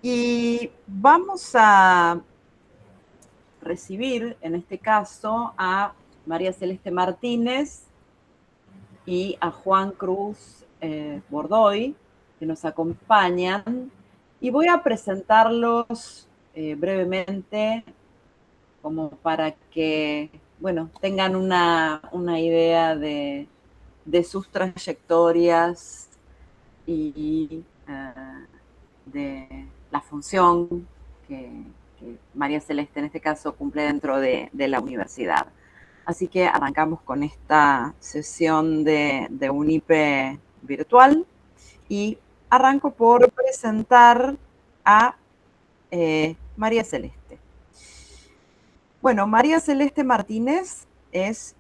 Y vamos a recibir, en este caso, a María Celeste Martínez y a Juan Cruz Bordoy, que nos acompañan. Y voy a presentarlos brevemente, como para que, bueno, tengan una idea de sus trayectorias y de la función que María Celeste en este caso cumple dentro de la universidad. Así que arrancamos con esta sesión de UNIPE virtual y arranco por presentar a María Celeste. Bueno, María Celeste Martínez es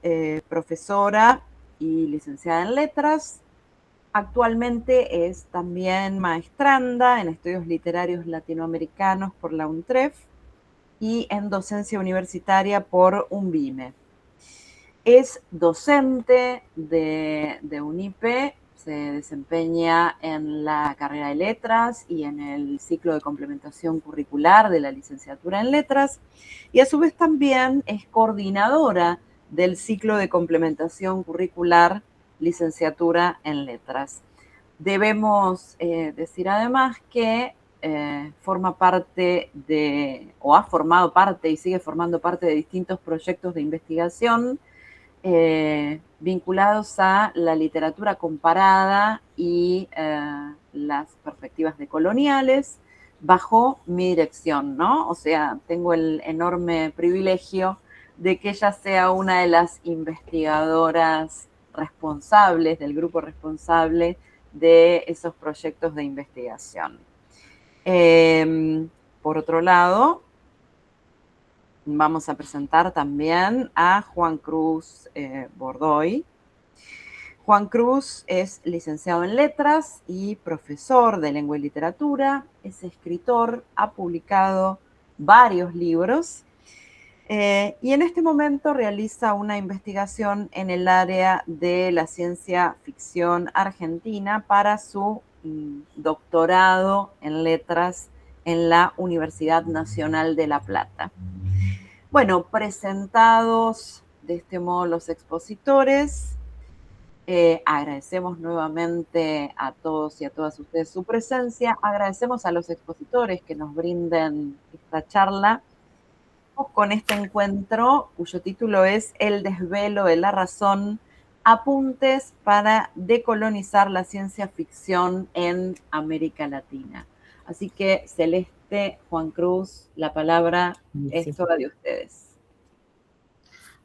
profesora y licenciada en letras. Actualmente es también maestranda en estudios literarios latinoamericanos por la UNTREF y en docencia universitaria por UNVIME. Es docente de UNIPE, se desempeña en la carrera de letras y en el ciclo de complementación curricular de la licenciatura en letras, y a su vez también es coordinadora del ciclo de complementación curricular licenciatura en letras. Debemos decir además que forma parte o ha formado parte y sigue formando parte de distintos proyectos de investigación vinculados a la literatura comparada y las perspectivas decoloniales bajo mi dirección, ¿no? O sea, tengo el enorme privilegio de que ella sea una de las investigadoras responsables, del grupo responsable de esos proyectos de investigación. Por otro lado, vamos a presentar también a Juan Cruz Bordoy. Juan Cruz es licenciado en letras y profesor de lengua y literatura, es escritor, ha publicado varios libros y en este momento realiza una investigación en el área de la ciencia ficción argentina para su doctorado en letras en la Universidad Nacional de La Plata. Bueno, presentados de este modo los expositores, agradecemos nuevamente a todos y a todas ustedes su presencia, agradecemos a los expositores que nos brinden esta charla con este encuentro cuyo título es El desvelo de la razón, apuntes para decolonizar la ciencia ficción en América Latina. Así que Celeste, Juan Cruz, la palabra es toda de ustedes.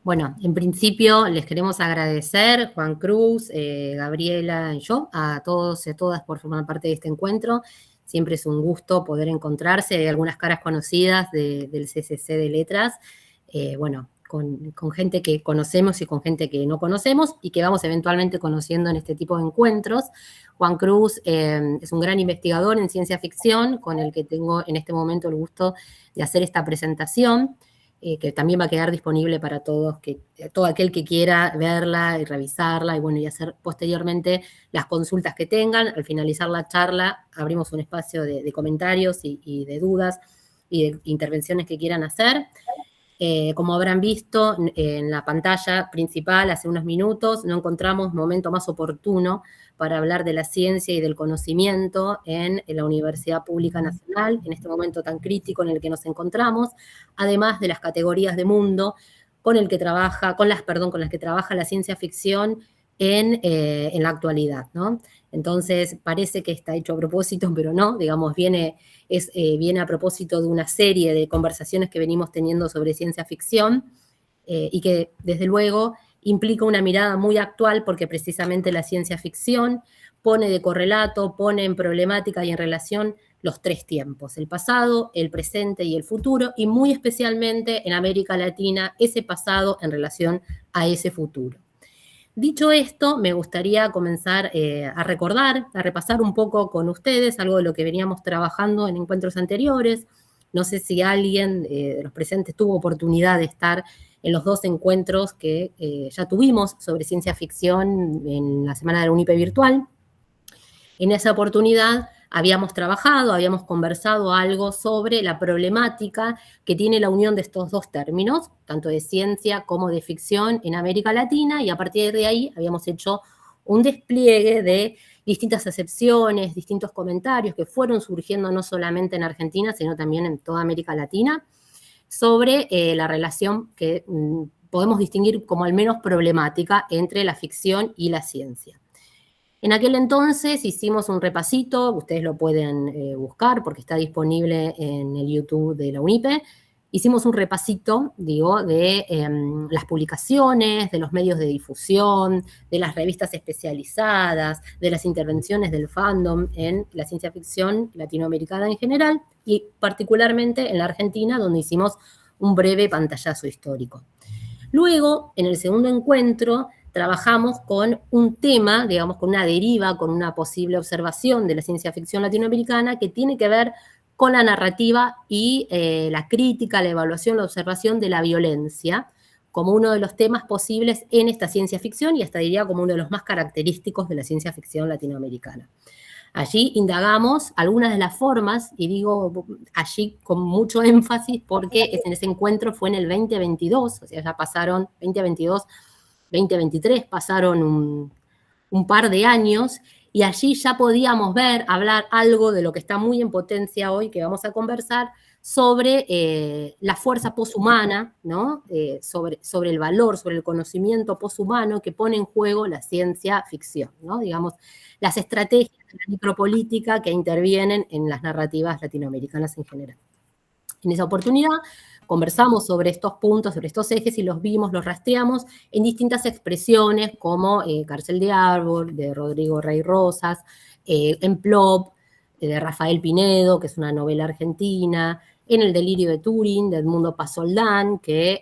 Bueno, en principio les queremos agradecer, Juan Cruz, Gabriela y yo, a todos y a todas por formar parte de este encuentro. Siempre es un gusto poder encontrarse. Hay algunas caras conocidas del CCC de Letras, bueno, con gente que conocemos y con gente que no conocemos y que vamos eventualmente conociendo en este tipo de encuentros. Juan Cruz es un gran investigador en ciencia ficción con el que tengo en este momento el gusto de hacer esta presentación. Que también va a quedar disponible para todos, todo aquel que quiera verla y revisarla y bueno, y hacer posteriormente las consultas que tengan. Al finalizar la charla abrimos un espacio de comentarios y de dudas y de intervenciones que quieran hacer. Como habrán visto en la pantalla principal hace unos minutos, no encontramos momento más oportuno para hablar de la ciencia y del conocimiento en la Universidad Pública Nacional, en este momento tan crítico en el que nos encontramos, además de las categorías de mundo con las que trabaja la ciencia ficción en la actualidad, ¿no? Entonces, parece que está hecho a propósito, pero no, digamos, viene a propósito de una serie de conversaciones que venimos teniendo sobre ciencia ficción y que, desde luego, implica una mirada muy actual porque precisamente la ciencia ficción pone de correlato, pone en problemática y en relación los tres tiempos, el pasado, el presente y el futuro, y muy especialmente en América Latina, ese pasado en relación a ese futuro. Dicho esto, me gustaría comenzar a recordar, a repasar un poco con ustedes algo de lo que veníamos trabajando en encuentros anteriores. No sé si alguien de los presentes tuvo oportunidad de estar en los dos encuentros que ya tuvimos sobre ciencia ficción en la Semana de la UNIPE virtual. En esa oportunidad habíamos trabajado, habíamos conversado algo sobre la problemática que tiene la unión de estos dos términos, tanto de ciencia como de ficción en América Latina, y a partir de ahí habíamos hecho un despliegue de distintas acepciones, distintos comentarios que fueron surgiendo no solamente en Argentina, sino también en toda América Latina, sobre la relación que podemos distinguir como al menos problemática entre la ficción y la ciencia. En aquel entonces hicimos un repasito, ustedes lo pueden buscar porque está disponible en el YouTube de la UNIPE. Hicimos un repasito, digo, de las publicaciones, de los medios de difusión, de las revistas especializadas, de las intervenciones del fandom en la ciencia ficción latinoamericana en general y particularmente en la Argentina, donde hicimos un breve pantallazo histórico. Luego, en el segundo encuentro, trabajamos con un tema, digamos, con una deriva, con una posible observación de la ciencia ficción latinoamericana que tiene que ver con la narrativa y la crítica, la evaluación, la observación de la violencia como uno de los temas posibles en esta ciencia ficción y hasta diría como uno de los más característicos de la ciencia ficción latinoamericana. Allí indagamos algunas de las formas, y digo allí con mucho énfasis porque en ese encuentro fue en el 2022, o sea, ya pasaron 2022, 2023, pasaron un par de años, y allí ya podíamos ver, hablar algo de lo que está muy en potencia hoy, que vamos a conversar, sobre la fuerza poshumana, ¿no? Sobre el valor, sobre el conocimiento poshumano que pone en juego la ciencia ficción, ¿no? Digamos, las estrategias de la micropolítica que intervienen en las narrativas latinoamericanas en general. En esa oportunidad conversamos sobre estos puntos, sobre estos ejes, y los vimos, los rastreamos en distintas expresiones como Cárcel de Árbol, de Rodrigo Rey Rosas, en Plop, de Rafael Pinedo, que es una novela argentina, en El delirio de Turing, de Edmundo Pasoldán, que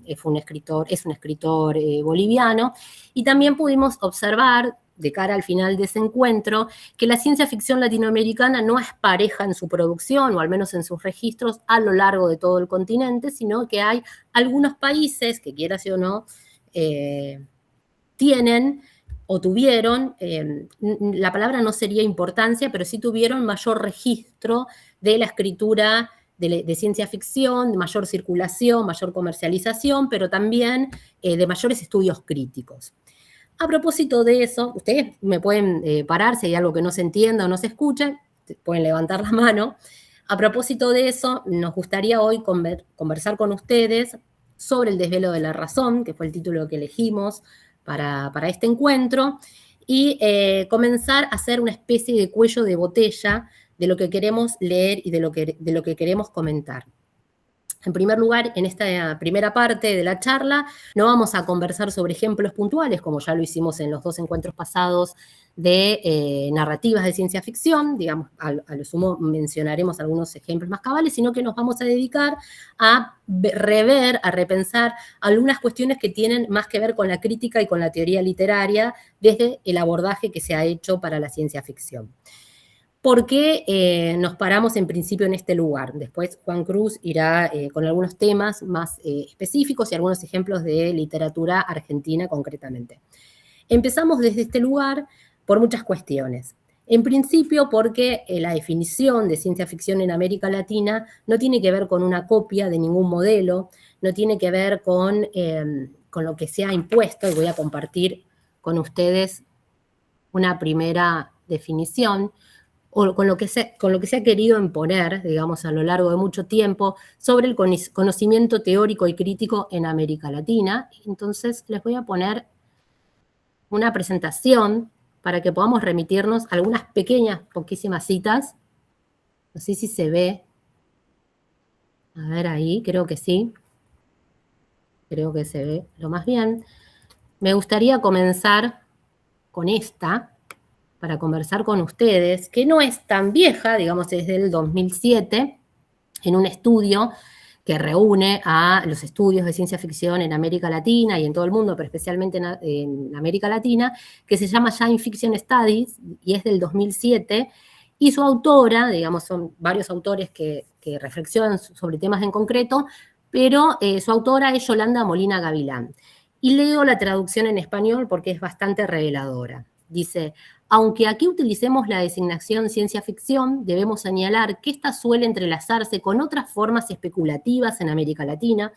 es un escritor boliviano, y también pudimos observar, de cara al final de ese encuentro, que la ciencia ficción latinoamericana no es pareja en su producción, o al menos en sus registros, a lo largo de todo el continente, sino que hay algunos países que, quieras o no, tienen o tuvieron, la palabra no sería importancia, pero sí tuvieron mayor registro de la escritura de ciencia ficción, de mayor circulación, mayor comercialización, pero también de mayores estudios críticos. A propósito de eso, ustedes me pueden parar si hay algo que no se entienda o no se escuche, pueden levantar la mano. A propósito de eso, nos gustaría hoy conversar con ustedes sobre El desvelo de la razón, que fue el título que elegimos para este encuentro, y comenzar a hacer una especie de cuello de botella de lo que queremos leer y de lo que queremos comentar. En primer lugar, en esta primera parte de la charla, no vamos a conversar sobre ejemplos puntuales, como ya lo hicimos en los dos encuentros pasados de narrativas de ciencia ficción, digamos, a lo sumo mencionaremos algunos ejemplos más cabales, sino que nos vamos a dedicar a rever, a repensar algunas cuestiones que tienen más que ver con la crítica y con la teoría literaria desde el abordaje que se ha hecho para la ciencia ficción. ¿Por qué nos paramos en principio en este lugar? Después Juan Cruz irá con algunos temas más específicos y algunos ejemplos de literatura argentina concretamente. Empezamos desde este lugar por muchas cuestiones. En principio porque la definición de ciencia ficción en América Latina no tiene que ver con una copia de ningún modelo, no tiene que ver con lo que se ha impuesto, y voy a compartir con ustedes una primera definición, o con lo que se ha querido imponer, digamos, a lo largo de mucho tiempo, sobre el conocimiento teórico y crítico en América Latina. Entonces, les voy a poner una presentación para que podamos remitirnos a algunas pequeñas, poquísimas citas. No sé si se ve. A ver ahí, creo que sí. Creo que se ve lo más bien. Me gustaría comenzar con esta, para conversar con ustedes, que no es tan vieja, digamos, es del 2007, en un estudio que reúne a los estudios de ciencia ficción en América Latina y en todo el mundo, pero especialmente en América Latina, que se llama Science Fiction Studies, y es del 2007, y su autora, digamos, son varios autores que reflexionan sobre temas en concreto, pero su autora es Yolanda Molina Gavilán. Y leo la traducción en español porque es bastante reveladora. Dice: Aunque aquí utilicemos la designación ciencia ficción, debemos señalar que esta suele entrelazarse con otras formas especulativas en América Latina,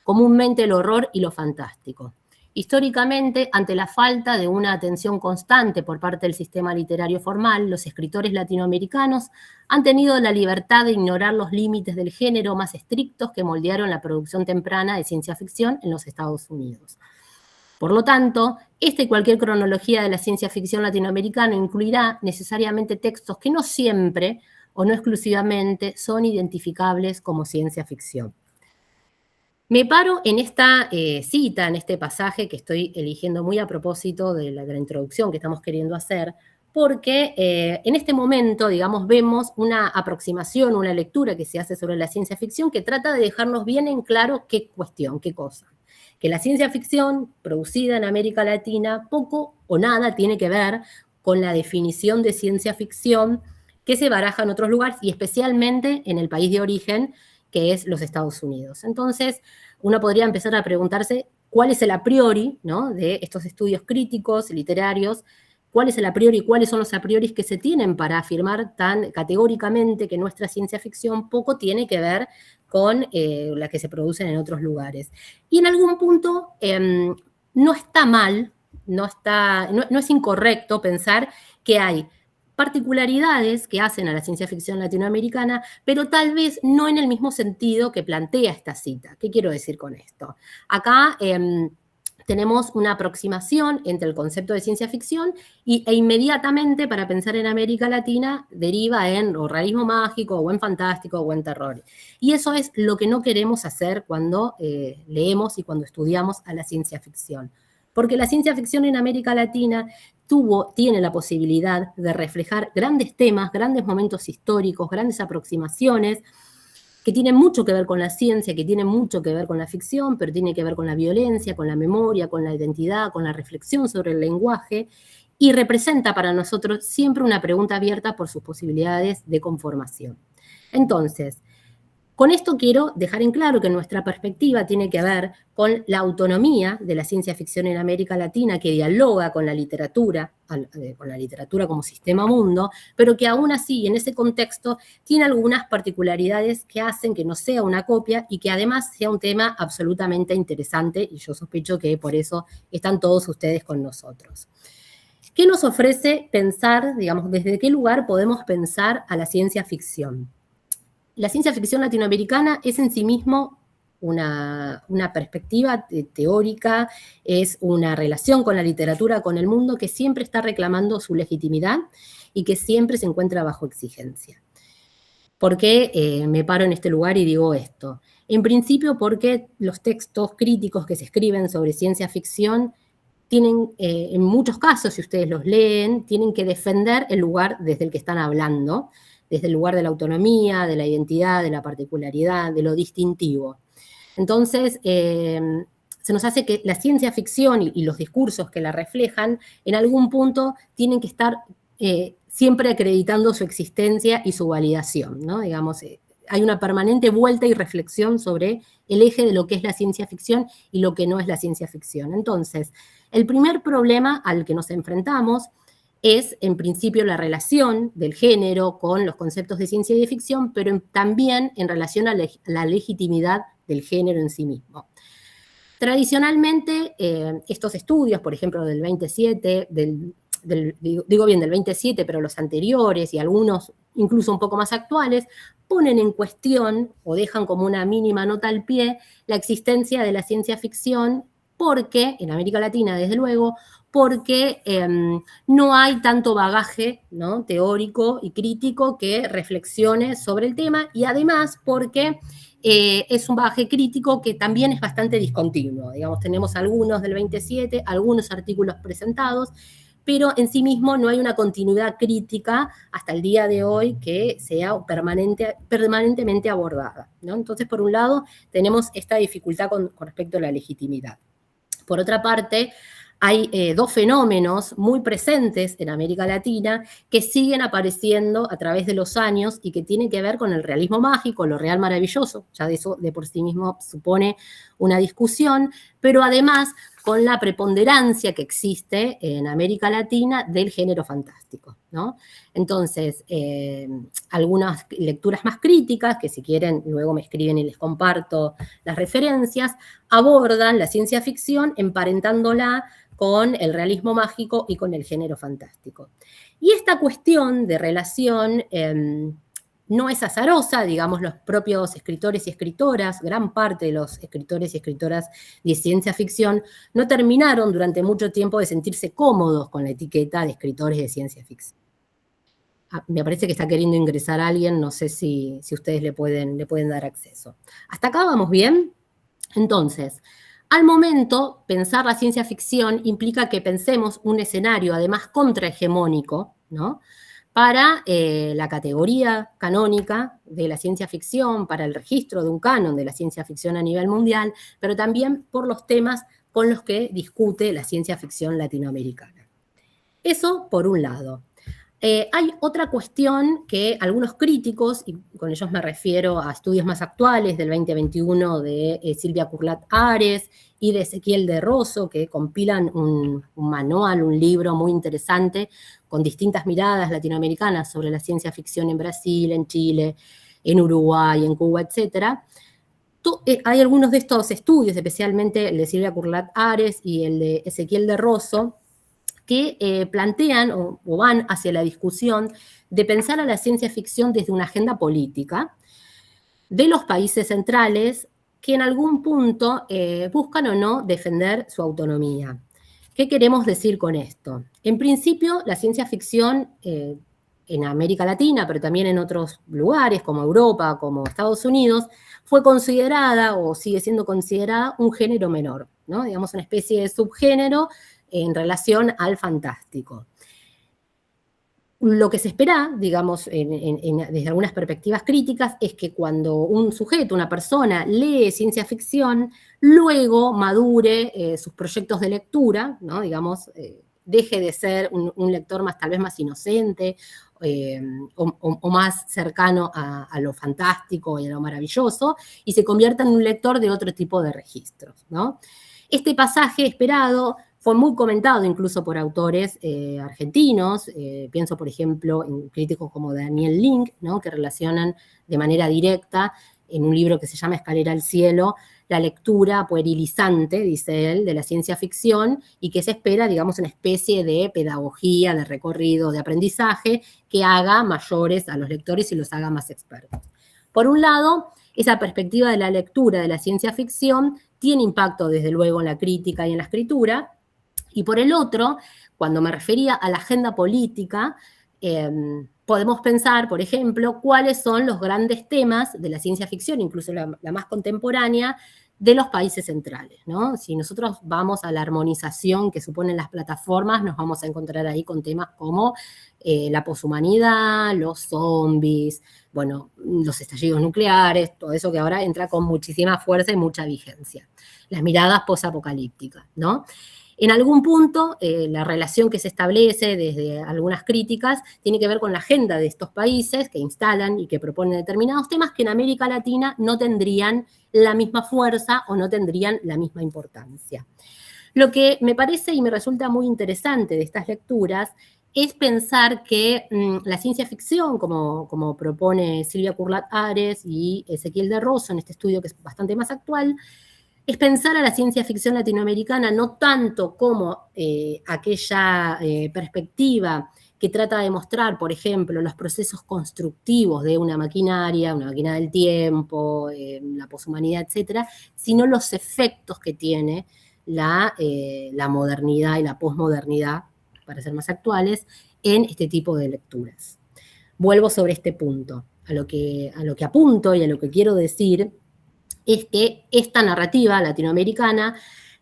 comúnmente el horror y lo fantástico. Históricamente, ante la falta de una atención constante por parte del sistema literario formal, los escritores latinoamericanos han tenido la libertad de ignorar los límites del género más estrictos que moldearon la producción temprana de ciencia ficción en los Estados Unidos. Por lo tanto, esta y cualquier cronología de la ciencia ficción latinoamericana incluirá necesariamente textos que no siempre o no exclusivamente son identificables como ciencia ficción. Me paro en esta cita, en este pasaje que estoy eligiendo muy a propósito de la introducción que estamos queriendo hacer, porque en este momento, digamos, vemos una aproximación, una lectura que se hace sobre la ciencia ficción que trata de dejarnos bien en claro qué cuestión, qué cosa. Que la ciencia ficción producida en América Latina poco o nada tiene que ver con la definición de ciencia ficción que se baraja en otros lugares y especialmente en el país de origen, que es los Estados Unidos. Entonces, uno podría empezar a preguntarse cuál es el a priori, ¿no?, de estos estudios críticos, literarios, cuál es el a priori, cuáles son los a priori que se tienen para afirmar tan categóricamente que nuestra ciencia ficción poco tiene que ver con la que se producen en otros lugares. Y en algún punto no está mal, no es incorrecto pensar que hay particularidades que hacen a la ciencia ficción latinoamericana, pero tal vez no en el mismo sentido que plantea esta cita. ¿Qué quiero decir con esto? Acá tenemos una aproximación entre el concepto de ciencia ficción e inmediatamente para pensar en América Latina deriva en o realismo mágico, o en fantástico, o en terror. Y eso es lo que no queremos hacer cuando leemos y cuando estudiamos a la ciencia ficción. Porque la ciencia ficción en América Latina tiene la posibilidad de reflejar grandes temas, grandes momentos históricos, grandes aproximaciones, que tienen mucho que ver con la ciencia, que tienen mucho que ver con la ficción, pero tiene que ver con la violencia, con la memoria, con la identidad, con la reflexión sobre el lenguaje, y representa para nosotros siempre una pregunta abierta por sus posibilidades de conformación. Entonces, con esto quiero dejar en claro que nuestra perspectiva tiene que ver con la autonomía de la ciencia ficción en América Latina, que dialoga con la literatura como sistema mundo, pero que aún así, en ese contexto, tiene algunas particularidades que hacen que no sea una copia y que además sea un tema absolutamente interesante, y yo sospecho que por eso están todos ustedes con nosotros. ¿Qué nos ofrece pensar, digamos, desde qué lugar podemos pensar a la ciencia ficción? La ciencia ficción latinoamericana es en sí mismo una perspectiva teórica, es una relación con la literatura, con el mundo, que siempre está reclamando su legitimidad y que siempre se encuentra bajo exigencia. ¿Por qué me paro en este lugar y digo esto? En principio porque los textos críticos que se escriben sobre ciencia ficción tienen, en muchos casos, si ustedes los leen, tienen que defender el lugar desde el que están hablando, desde el lugar de la autonomía, de la identidad, de la particularidad, de lo distintivo. Entonces, se nos hace que la ciencia ficción y los discursos que la reflejan, en algún punto tienen que estar siempre acreditando su existencia y su validación, ¿no? Digamos, hay una permanente vuelta y reflexión sobre el eje de lo que es la ciencia ficción y lo que no es la ciencia ficción. Entonces, el primer problema al que nos enfrentamos es, en principio, la relación del género con los conceptos de ciencia y de ficción, pero también en relación a la legitimidad del género en sí mismo. Tradicionalmente, estos estudios, por ejemplo, del 27, del 27, pero los anteriores y algunos incluso un poco más actuales, ponen en cuestión o dejan como una mínima nota al pie la existencia de la ciencia ficción porque, en América Latina desde luego, porque no hay tanto bagaje, ¿no?, teórico y crítico que reflexione sobre el tema, y además porque es un bagaje crítico que también es bastante discontinuo. Digamos, tenemos algunos del 27, algunos artículos presentados, pero en sí mismo no hay una continuidad crítica hasta el día de hoy que sea permanentemente abordada, ¿no? Entonces, por un lado, tenemos esta dificultad con respecto a la legitimidad. Por otra parte, hay dos fenómenos muy presentes en América Latina que siguen apareciendo a través de los años y que tienen que ver con el realismo mágico, lo real maravilloso, ya de eso de por sí mismo supone una discusión, pero además con la preponderancia que existe en América Latina del género fantástico, ¿no? Entonces, algunas lecturas más críticas, que si quieren luego me escriben y les comparto las referencias, abordan la ciencia ficción emparentándola con el realismo mágico y con el género fantástico. Y esta cuestión de relación no es azarosa, digamos, los propios escritores y escritoras, gran parte de los escritores y escritoras de ciencia ficción, no terminaron durante mucho tiempo de sentirse cómodos con la etiqueta de escritores de ciencia ficción. Me parece que está queriendo ingresar alguien, no sé si ustedes le pueden dar acceso. ¿Hasta acá vamos bien? Entonces, al momento, pensar la ciencia ficción implica que pensemos un escenario, además, contrahegemónico, ¿no?, para la categoría canónica de la ciencia ficción, para el registro de un canon de la ciencia ficción a nivel mundial, pero también por los temas con los que discute la ciencia ficción latinoamericana. Eso por un lado. Hay otra cuestión que algunos críticos, y con ellos me refiero a estudios más actuales del 2021 de Silvia Curlat Ares y de Ezequiel de Rosso, que compilan un manual, un libro muy interesante con distintas miradas latinoamericanas sobre la ciencia ficción en Brasil, en Chile, en Uruguay, en Cuba, etc. Hay algunos de estos estudios, especialmente el de Silvia Curlat Ares y el de Ezequiel de Rosso, que plantean o van hacia la discusión de pensar a la ciencia ficción desde una agenda política de los países centrales que en algún punto buscan o no defender su autonomía. ¿Qué queremos decir con esto? En principio, la ciencia ficción en América Latina, pero también en otros lugares como Europa, como Estados Unidos, fue considerada o sigue siendo considerada un género menor, ¿no? Digamos, una especie de subgénero en relación al fantástico. Lo que se espera, digamos, desde algunas perspectivas críticas, es que cuando un sujeto, una persona, lee ciencia ficción, luego madure sus proyectos de lectura, ¿no? Digamos, deje de ser un lector tal vez más inocente o más cercano a lo fantástico y a lo maravilloso, y se convierta en un lector de otro tipo de registros, ¿no? Este pasaje esperado fue muy comentado incluso por autores argentinos, pienso por ejemplo en críticos como Daniel Link, ¿no?, que relacionan de manera directa en un libro que se llama Escalera al Cielo, la lectura puerilizante, dice él, de la ciencia ficción y que se espera, digamos, una especie de pedagogía, de recorrido, de aprendizaje que haga mayores a los lectores y los haga más expertos. Por un lado, esa perspectiva de la lectura de la ciencia ficción tiene impacto desde luego en la crítica y en la escritura, y por el otro, cuando me refería a la agenda política, podemos pensar, por ejemplo, cuáles son los grandes temas de la ciencia ficción, incluso la más contemporánea, de los países centrales, ¿no? Si nosotros vamos a la armonización que suponen las plataformas, nos vamos a encontrar ahí con temas como la poshumanidad, los zombies, bueno, los estallidos nucleares, todo eso que ahora entra con muchísima fuerza y mucha vigencia. Las miradas posapocalípticas, ¿no? En algún punto, la relación que se establece desde algunas críticas tiene que ver con la agenda de estos países que instalan y que proponen determinados temas que en América Latina no tendrían la misma fuerza o no tendrían la misma importancia. Lo que me parece y me resulta muy interesante de estas lecturas es pensar que la ciencia ficción, como propone Silvia Curlat Ares y Ezequiel de Rosso en este estudio que es bastante más actual, es pensar a la ciencia ficción latinoamericana no tanto como aquella perspectiva que trata de mostrar, por ejemplo, los procesos constructivos de una maquinaria, una máquina del tiempo, la poshumanidad, etcétera, sino los efectos que tiene la modernidad y la posmodernidad, para ser más actuales, en este tipo de lecturas. Vuelvo sobre este punto. A lo que apunto y a lo que quiero decir es que esta narrativa latinoamericana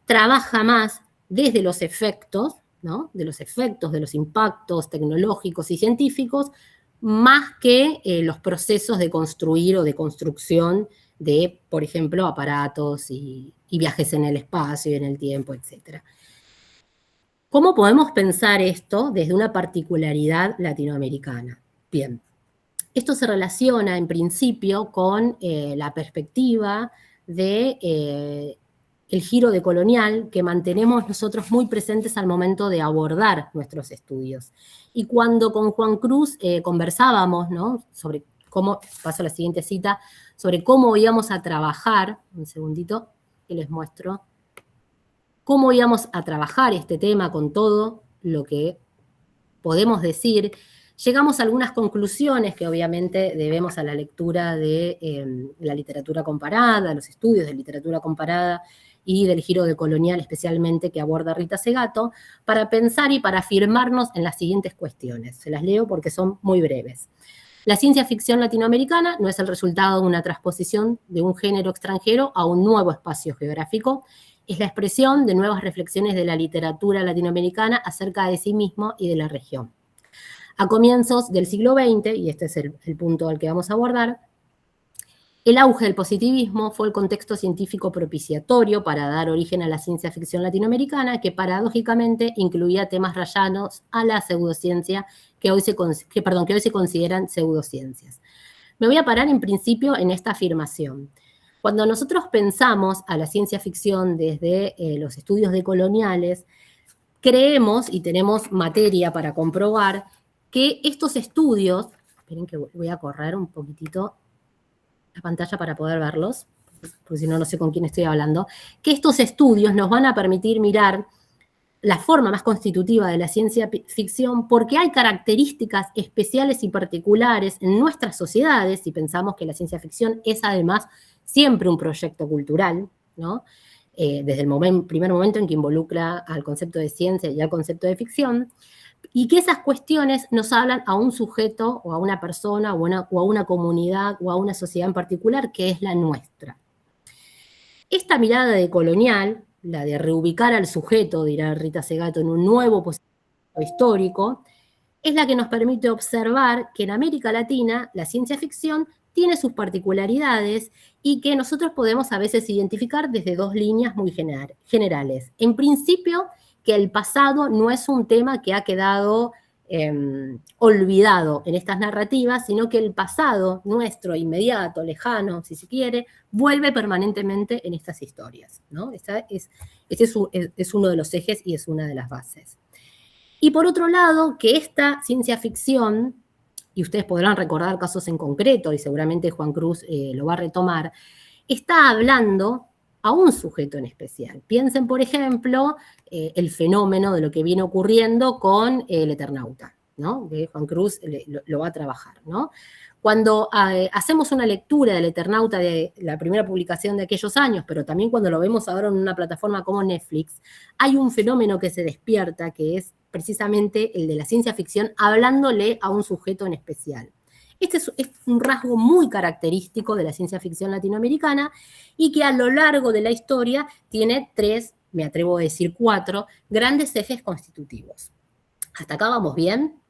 trabaja más desde los efectos, ¿no?, de los efectos, de los impactos tecnológicos y científicos, más que los procesos de construir o de construcción de, por ejemplo, aparatos y viajes en el espacio y en el tiempo, etc. ¿Cómo podemos pensar esto desde una particularidad latinoamericana? Bien. Esto se relaciona, en principio, con la perspectiva de el giro decolonial que mantenemos nosotros muy presentes al momento de abordar nuestros estudios. Y cuando con Juan Cruz conversábamos, ¿no?, sobre cómo, paso a la siguiente cita, sobre cómo íbamos a trabajar, un segundito que les muestro, cómo íbamos a trabajar este tema con todo lo que podemos decir, llegamos a algunas conclusiones que obviamente debemos a la lectura de la literatura comparada, los estudios de literatura comparada y del giro decolonial especialmente que aborda Rita Segato, para pensar y para afirmarnos en las siguientes cuestiones. Se las leo porque son muy breves. La ciencia ficción latinoamericana no es el resultado de una transposición de un género extranjero a un nuevo espacio geográfico, es la expresión de nuevas reflexiones de la literatura latinoamericana acerca de sí mismo y de la región. A comienzos del siglo XX, y este es el punto al que vamos a abordar, el auge del positivismo fue el contexto científico propiciatorio para dar origen a la ciencia ficción latinoamericana, que paradójicamente incluía temas rayanos a la pseudociencia que hoy se consideran pseudociencias. Me voy a parar en principio en esta afirmación. Cuando nosotros pensamos a la ciencia ficción desde los estudios decoloniales, creemos, y tenemos materia para comprobar, que estos estudios, esperen que voy a correr un poquitito la pantalla para poder verlos, porque si no, no sé con quién estoy hablando, que estos estudios nos van a permitir mirar la forma más constitutiva de la ciencia ficción porque hay características especiales y particulares en nuestras sociedades, y pensamos que la ciencia ficción es además siempre un proyecto cultural, ¿no? Desde el primer momento en que involucra al concepto de ciencia y al concepto de ficción, y que esas cuestiones nos hablan a un sujeto o a una persona o a una comunidad o a una sociedad en particular que es la nuestra. Esta mirada decolonial, la de reubicar al sujeto, dirá Rita Segato, en un nuevo posicionamiento histórico, es la que nos permite observar que en América Latina la ciencia ficción tiene sus particularidades y que nosotros podemos a veces identificar desde dos líneas muy generales. En principio, que el pasado no es un tema que ha quedado olvidado en estas narrativas, sino que el pasado nuestro, inmediato, lejano, si se quiere, vuelve permanentemente en estas historias, ¿no? Este es uno de los ejes y es una de las bases. Y por otro lado, que esta ciencia ficción, y ustedes podrán recordar casos en concreto, y seguramente Juan Cruz lo va a retomar, está hablando a un sujeto en especial. Piensen, por ejemplo, el fenómeno de lo que viene ocurriendo con el Eternauta, ¿no? Que Juan Cruz lo va a trabajar, ¿no? Cuando hacemos una lectura del Eternauta de la primera publicación de aquellos años, pero también cuando lo vemos ahora en una plataforma como Netflix, hay un fenómeno que se despierta, que es precisamente el de la ciencia ficción, hablándole a un sujeto en especial. Este es un rasgo muy característico de la ciencia ficción latinoamericana y que a lo largo de la historia tiene 3, me atrevo a decir 4, grandes ejes constitutivos. ¿Hasta acá vamos bien?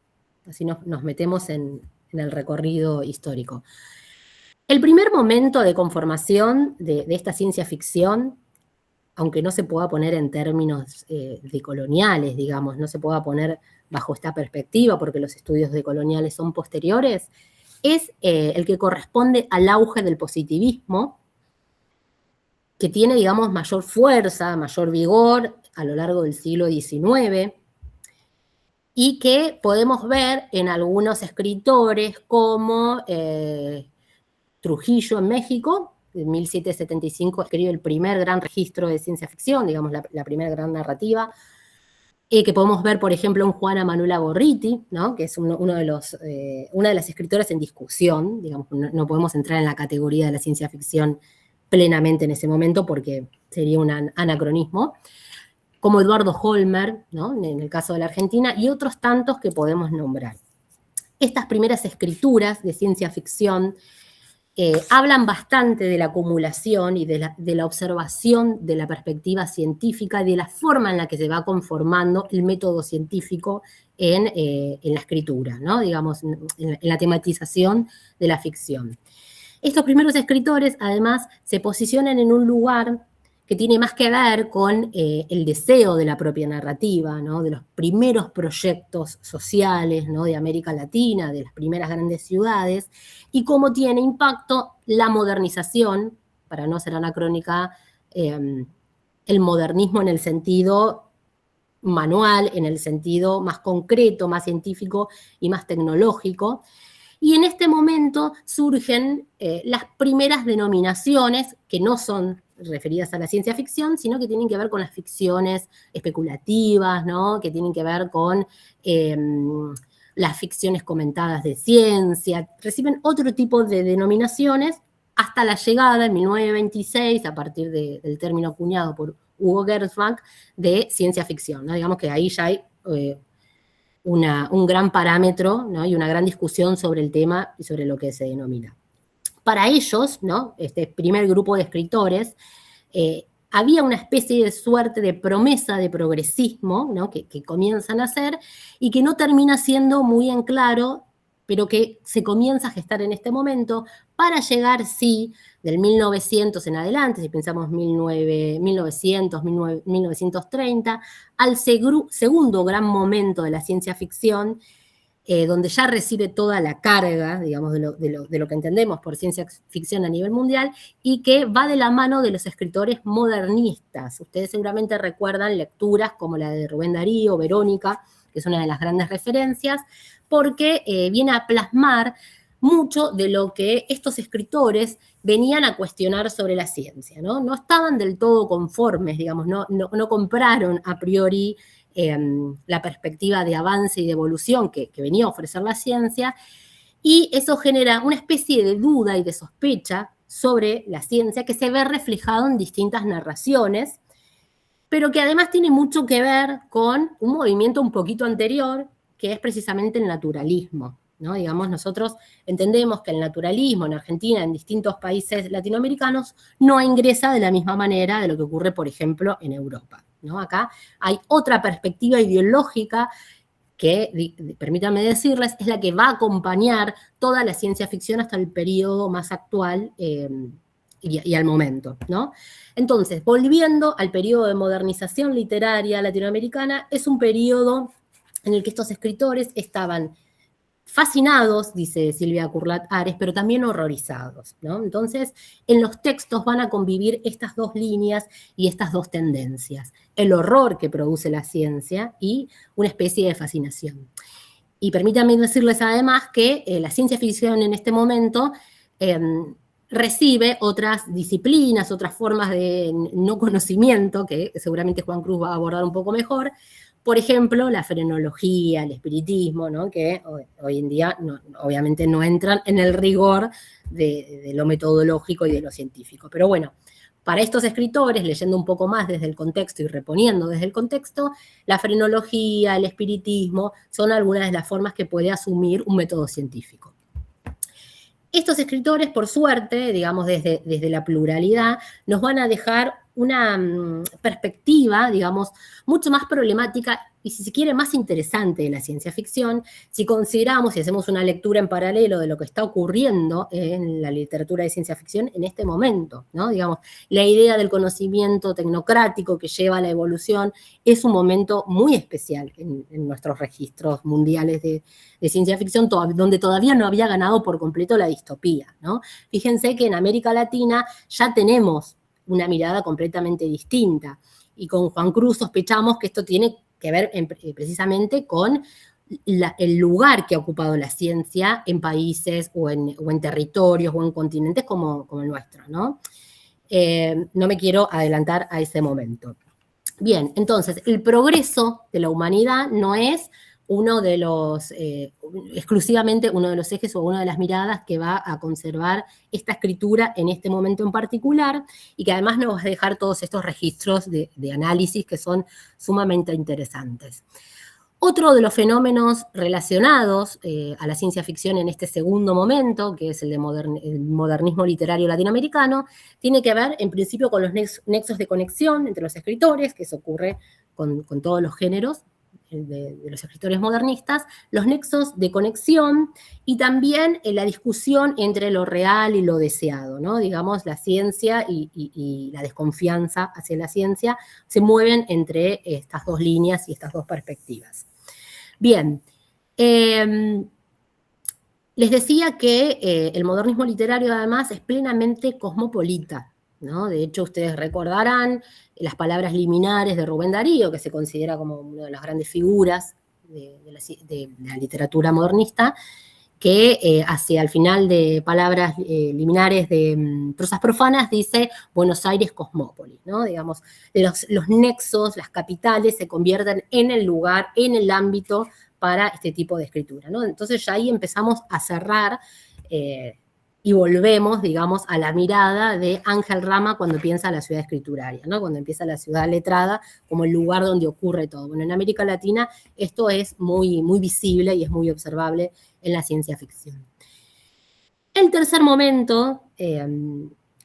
Así nos metemos en el recorrido histórico. El primer momento de conformación de esta ciencia ficción, aunque no se pueda poner en términos decoloniales, digamos, no se pueda poner bajo esta perspectiva porque los estudios decoloniales son posteriores, es el que corresponde al auge del positivismo, que tiene, digamos, mayor fuerza, mayor vigor a lo largo del siglo XIX, y que podemos ver en algunos escritores como Trujillo en México, en 1775 escribe el primer gran registro de ciencia ficción, digamos, la primera gran narrativa, que podemos ver, por ejemplo, en Juana Manuela Gorriti, ¿no? Que es una de las escritoras en discusión, digamos, no podemos entrar en la categoría de la ciencia ficción plenamente en ese momento porque sería un anacronismo, como Eduardo Holmer, ¿no? En el caso de la Argentina, y otros tantos que podemos nombrar. Estas primeras escrituras de ciencia ficción hablan bastante de la acumulación y de la observación de la perspectiva científica, de la forma en la que se va conformando el método científico en la escritura, ¿no? Digamos, en la tematización de la ficción. Estos primeros escritores, además, se posicionan en un lugar que tiene más que ver con el deseo de la propia narrativa, ¿no? De los primeros proyectos sociales, ¿no? De América Latina, de las primeras grandes ciudades, y cómo tiene impacto la modernización, para no ser anacrónica, el modernismo en el sentido manual, en el sentido más concreto, más científico y más tecnológico. Y en este momento surgen las primeras denominaciones que no son referidas a la ciencia ficción, sino que tienen que ver con las ficciones especulativas, ¿no? Que tienen que ver con las ficciones comentadas de ciencia, reciben otro tipo de denominaciones hasta la llegada en 1926, a partir del término acuñado por Hugo Gernsback, de ciencia ficción, ¿no? Digamos que ahí ya hay un gran parámetro, ¿no? Y una gran discusión sobre el tema y sobre lo que se denomina. Para ellos, ¿no? Este primer grupo de escritores, había una especie de suerte de promesa de progresismo, ¿no? que comienzan a hacer y que no termina siendo muy en claro, pero que se comienza a gestar en este momento para llegar, sí, del 1900 en adelante, si pensamos 1900, 1930, al segundo gran momento de la ciencia ficción, donde ya recibe toda la carga, digamos, de lo que entendemos por ciencia ficción a nivel mundial, y que va de la mano de los escritores modernistas. Ustedes seguramente recuerdan lecturas como la de Rubén Darío, Verónica, que es una de las grandes referencias, porque viene a plasmar mucho de lo que estos escritores venían a cuestionar sobre la ciencia, ¿no? No estaban del todo conformes, digamos, no compraron a priori la perspectiva de avance y de evolución que venía a ofrecer la ciencia, y eso genera una especie de duda y de sospecha sobre la ciencia que se ve reflejado en distintas narraciones, pero que además tiene mucho que ver con un movimiento un poquito anterior, que es precisamente el naturalismo, ¿no? Digamos, nosotros entendemos que el naturalismo en Argentina, en distintos países latinoamericanos, no ingresa de la misma manera de lo que ocurre, por ejemplo, en Europa, ¿no? Acá hay otra perspectiva ideológica que, permítanme decirles, es la que va a acompañar toda la ciencia ficción hasta el periodo más actual y al momento, ¿no? Entonces, volviendo al periodo de modernización literaria latinoamericana, es un periodo en el que estos escritores estaban fascinados, dice Silvia Curlat Ares, pero también horrorizados, ¿no? Entonces, en los textos van a convivir estas dos líneas y estas dos tendencias, el horror que produce la ciencia y una especie de fascinación. Y permítanme decirles además que la ciencia ficción en este momento recibe otras disciplinas, otras formas de no conocimiento, que seguramente Juan Cruz va a abordar un poco mejor. Por ejemplo, la frenología, el espiritismo, ¿no? Que hoy en día obviamente no entran en el rigor de lo metodológico y de lo científico. Pero bueno, para estos escritores, leyendo un poco más desde el contexto y reponiendo desde el contexto, la frenología, el espiritismo, son algunas de las formas que puede asumir un método científico. Estos escritores, por suerte, digamos, desde la pluralidad, nos van a dejar una perspectiva, digamos, mucho más problemática y, si se quiere, más interesante de la ciencia ficción, si consideramos y hacemos una lectura en paralelo de lo que está ocurriendo en la literatura de ciencia ficción en este momento, ¿no? Digamos, la idea del conocimiento tecnocrático que lleva a la evolución es un momento muy especial en nuestros registros mundiales de ciencia ficción, donde todavía no había ganado por completo la distopía, ¿no? Fíjense que en América Latina ya tenemos una mirada completamente distinta. Y con Juan Cruz sospechamos que esto tiene que ver precisamente con el lugar que ha ocupado la ciencia en países o en territorios o en continentes como el nuestro, ¿no? No me quiero adelantar a ese momento. Bien, entonces, el progreso de la humanidad no es uno de los, exclusivamente uno de los ejes o una de las miradas que va a conservar esta escritura en este momento en particular, y que además nos va a dejar todos estos registros de análisis que son sumamente interesantes. Otro de los fenómenos relacionados a la ciencia ficción en este segundo momento, que es el modernismo literario latinoamericano, tiene que ver en principio con los nexos de conexión entre los escritores, que eso ocurre con todos los géneros de los escritores modernistas, los nexos de conexión y también la discusión entre lo real y lo deseado, ¿no? Digamos, la ciencia y la desconfianza hacia la ciencia se mueven entre estas dos líneas y estas dos perspectivas. Bien, les decía que el modernismo literario además es plenamente cosmopolita, ¿no? De hecho, ustedes recordarán las palabras liminares de Rubén Darío, que se considera como una de las grandes figuras de la literatura modernista, que hacia el final de palabras liminares de prosas profanas dice Buenos Aires cosmópolis, ¿no? Digamos, los nexos, las capitales se convierten en el lugar, en el ámbito para este tipo de escritura, ¿no? Entonces ya ahí empezamos a cerrar y volvemos, digamos, a la mirada de Ángel Rama cuando piensa la ciudad escrituraria, ¿no? Cuando empieza la ciudad letrada como el lugar donde ocurre todo. Bueno, en América Latina esto es muy, muy visible y es muy observable en la ciencia ficción. El tercer momento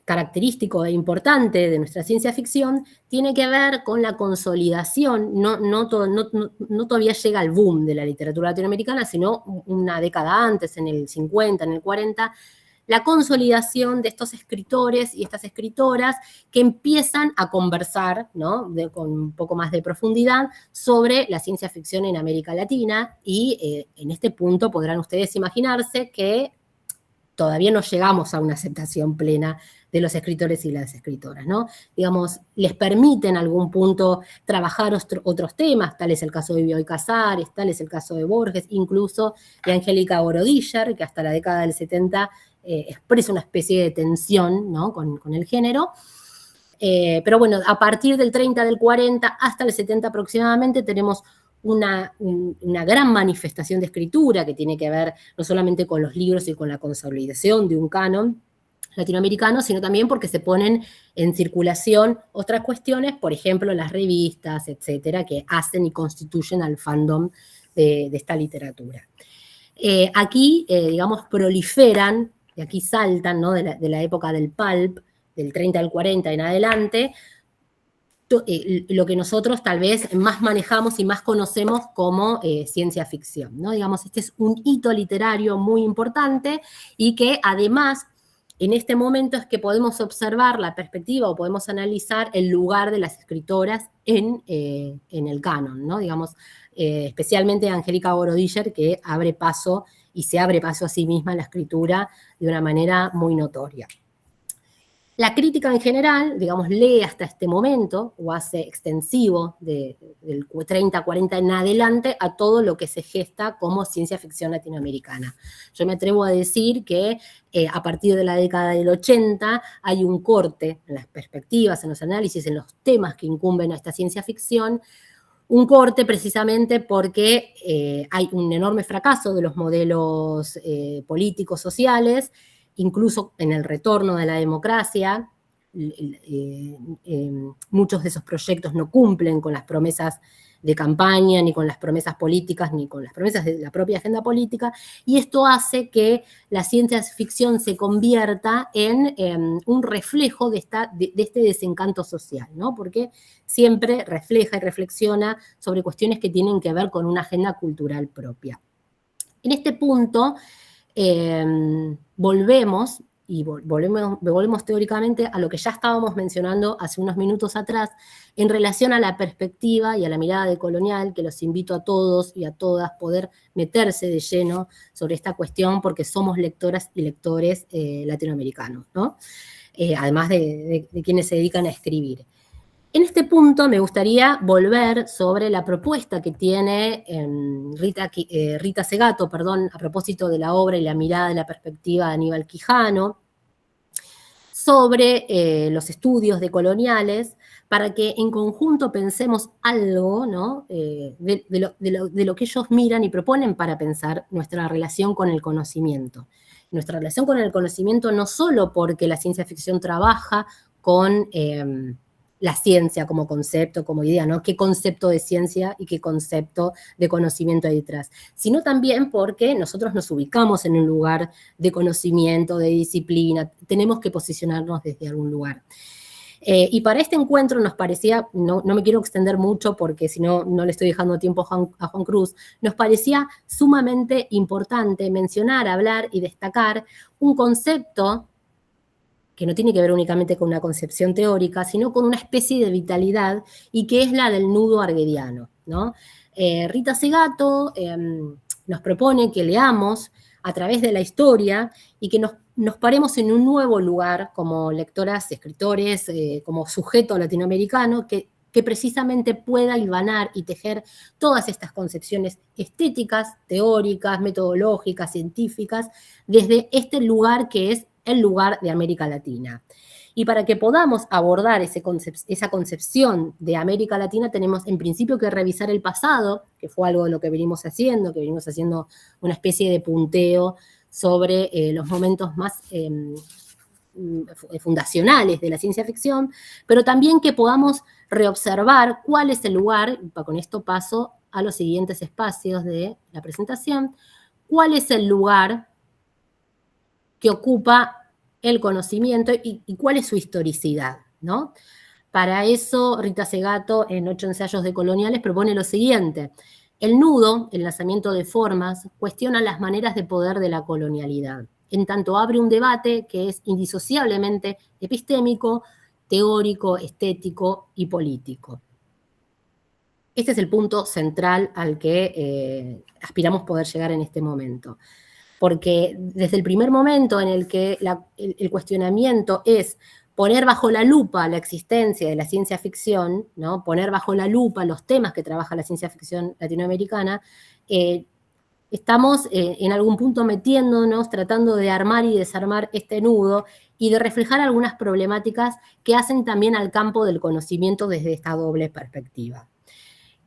característico e importante de nuestra ciencia ficción tiene que ver con la consolidación, no todavía llega al boom de la literatura latinoamericana, sino una década antes, en el 50, en el 40, la consolidación de estos escritores y estas escritoras que empiezan a conversar, ¿no? Con un poco más de profundidad sobre la ciencia ficción en América Latina, y en este punto podrán ustedes imaginarse que todavía no llegamos a una aceptación plena de los escritores y las escritoras, ¿no? Digamos, les permiten en algún punto trabajar otros temas, tal es el caso de Bioy Casares, tal es el caso de Borges, incluso de Angélica Borodiller, que hasta la década del 70 expresa una especie de tensión, ¿no? con el género. Pero bueno, a partir del 30, del 40 hasta el 70 aproximadamente tenemos una gran manifestación de escritura que tiene que ver no solamente con los libros y con la consolidación de un canon latinoamericano, sino también porque se ponen en circulación otras cuestiones, por ejemplo, las revistas, etcétera, que hacen y constituyen al fandom de esta literatura. Aquí, digamos, proliferan, y aquí saltan, ¿no? de la época del pulp, del 30 al 40 en adelante, lo que nosotros tal vez más manejamos y más conocemos como ciencia ficción, ¿no? Digamos, este es un hito literario muy importante y que además en este momento es que podemos observar la perspectiva o podemos analizar el lugar de las escritoras en el canon, ¿no? Digamos, especialmente Angélica Borodiller, que abre paso y se abre paso a sí misma en la escritura de una manera muy notoria. La crítica en general, digamos, lee hasta este momento o hace extensivo del 30-40 en adelante a todo lo que se gesta como ciencia ficción latinoamericana. Yo me atrevo a decir que a partir de la década del 80 hay un corte en las perspectivas, en los análisis, en los temas que incumben a esta ciencia ficción, un corte precisamente porque hay un enorme fracaso de los modelos políticos, sociales, incluso en el retorno de la democracia. Muchos de esos proyectos no cumplen con las promesas de campaña, ni con las promesas políticas, ni con las promesas de la propia agenda política, y esto hace que la ciencia ficción se convierta en un reflejo de este desencanto social, ¿no? Porque siempre refleja y reflexiona sobre cuestiones que tienen que ver con una agenda cultural propia. En este punto, volvemos teóricamente a lo que ya estábamos mencionando hace unos minutos atrás en relación a la perspectiva y a la mirada decolonial, que los invito a todos y a todas poder meterse de lleno sobre esta cuestión porque somos lectoras y lectores latinoamericanos, ¿no? Además de quienes se dedican a escribir. En este punto me gustaría volver sobre la propuesta que tiene Rita Segato, a propósito de la obra y la mirada de la perspectiva de Aníbal Quijano, sobre los estudios decoloniales, para que en conjunto pensemos algo, ¿no? de lo que ellos miran y proponen para pensar nuestra relación con el conocimiento. Nuestra relación con el conocimiento no solo porque la ciencia ficción trabaja con la ciencia como concepto, como idea, ¿no? ¿Qué concepto de ciencia y qué concepto de conocimiento hay detrás? Sino también porque nosotros nos ubicamos en un lugar de conocimiento, de disciplina, tenemos que posicionarnos desde algún lugar. Y para este encuentro nos parecía, no me quiero extender mucho porque si no, no le estoy dejando tiempo a Juan Cruz, nos parecía sumamente importante mencionar, hablar y destacar un concepto que no tiene que ver únicamente con una concepción teórica, sino con una especie de vitalidad, y que es la del nudo arguediano, ¿no? Rita Segato nos propone que leamos a través de la historia y que nos paremos en un nuevo lugar como lectoras, escritores, como sujeto latinoamericano que precisamente pueda hilvanar y tejer todas estas concepciones estéticas, teóricas, metodológicas, científicas, desde este lugar que es el lugar de América Latina. Y para que podamos abordar esa concepción de América Latina, tenemos en principio que revisar el pasado, que fue algo de lo que venimos haciendo una especie de punteo sobre los momentos más fundacionales de la ciencia ficción, pero también que podamos reobservar cuál es el lugar, y con esto paso a los siguientes espacios de la presentación, cuál es el lugar que ocupa el conocimiento y cuál es su historicidad, ¿no? Para eso, Rita Segato, en 8 ensayos decoloniales, propone lo siguiente. El nudo, el lanzamiento de formas, cuestiona las maneras de poder de la colonialidad, en tanto abre un debate que es indisociablemente epistémico, teórico, estético y político. Este es el punto central al que aspiramos poder llegar en este momento. Porque desde el primer momento en el que el cuestionamiento es poner bajo la lupa la existencia de la ciencia ficción, ¿no? Poner bajo la lupa los temas que trabaja la ciencia ficción latinoamericana, estamos en algún punto metiéndonos, tratando de armar y desarmar este nudo y de reflejar algunas problemáticas que hacen también al campo del conocimiento desde esta doble perspectiva.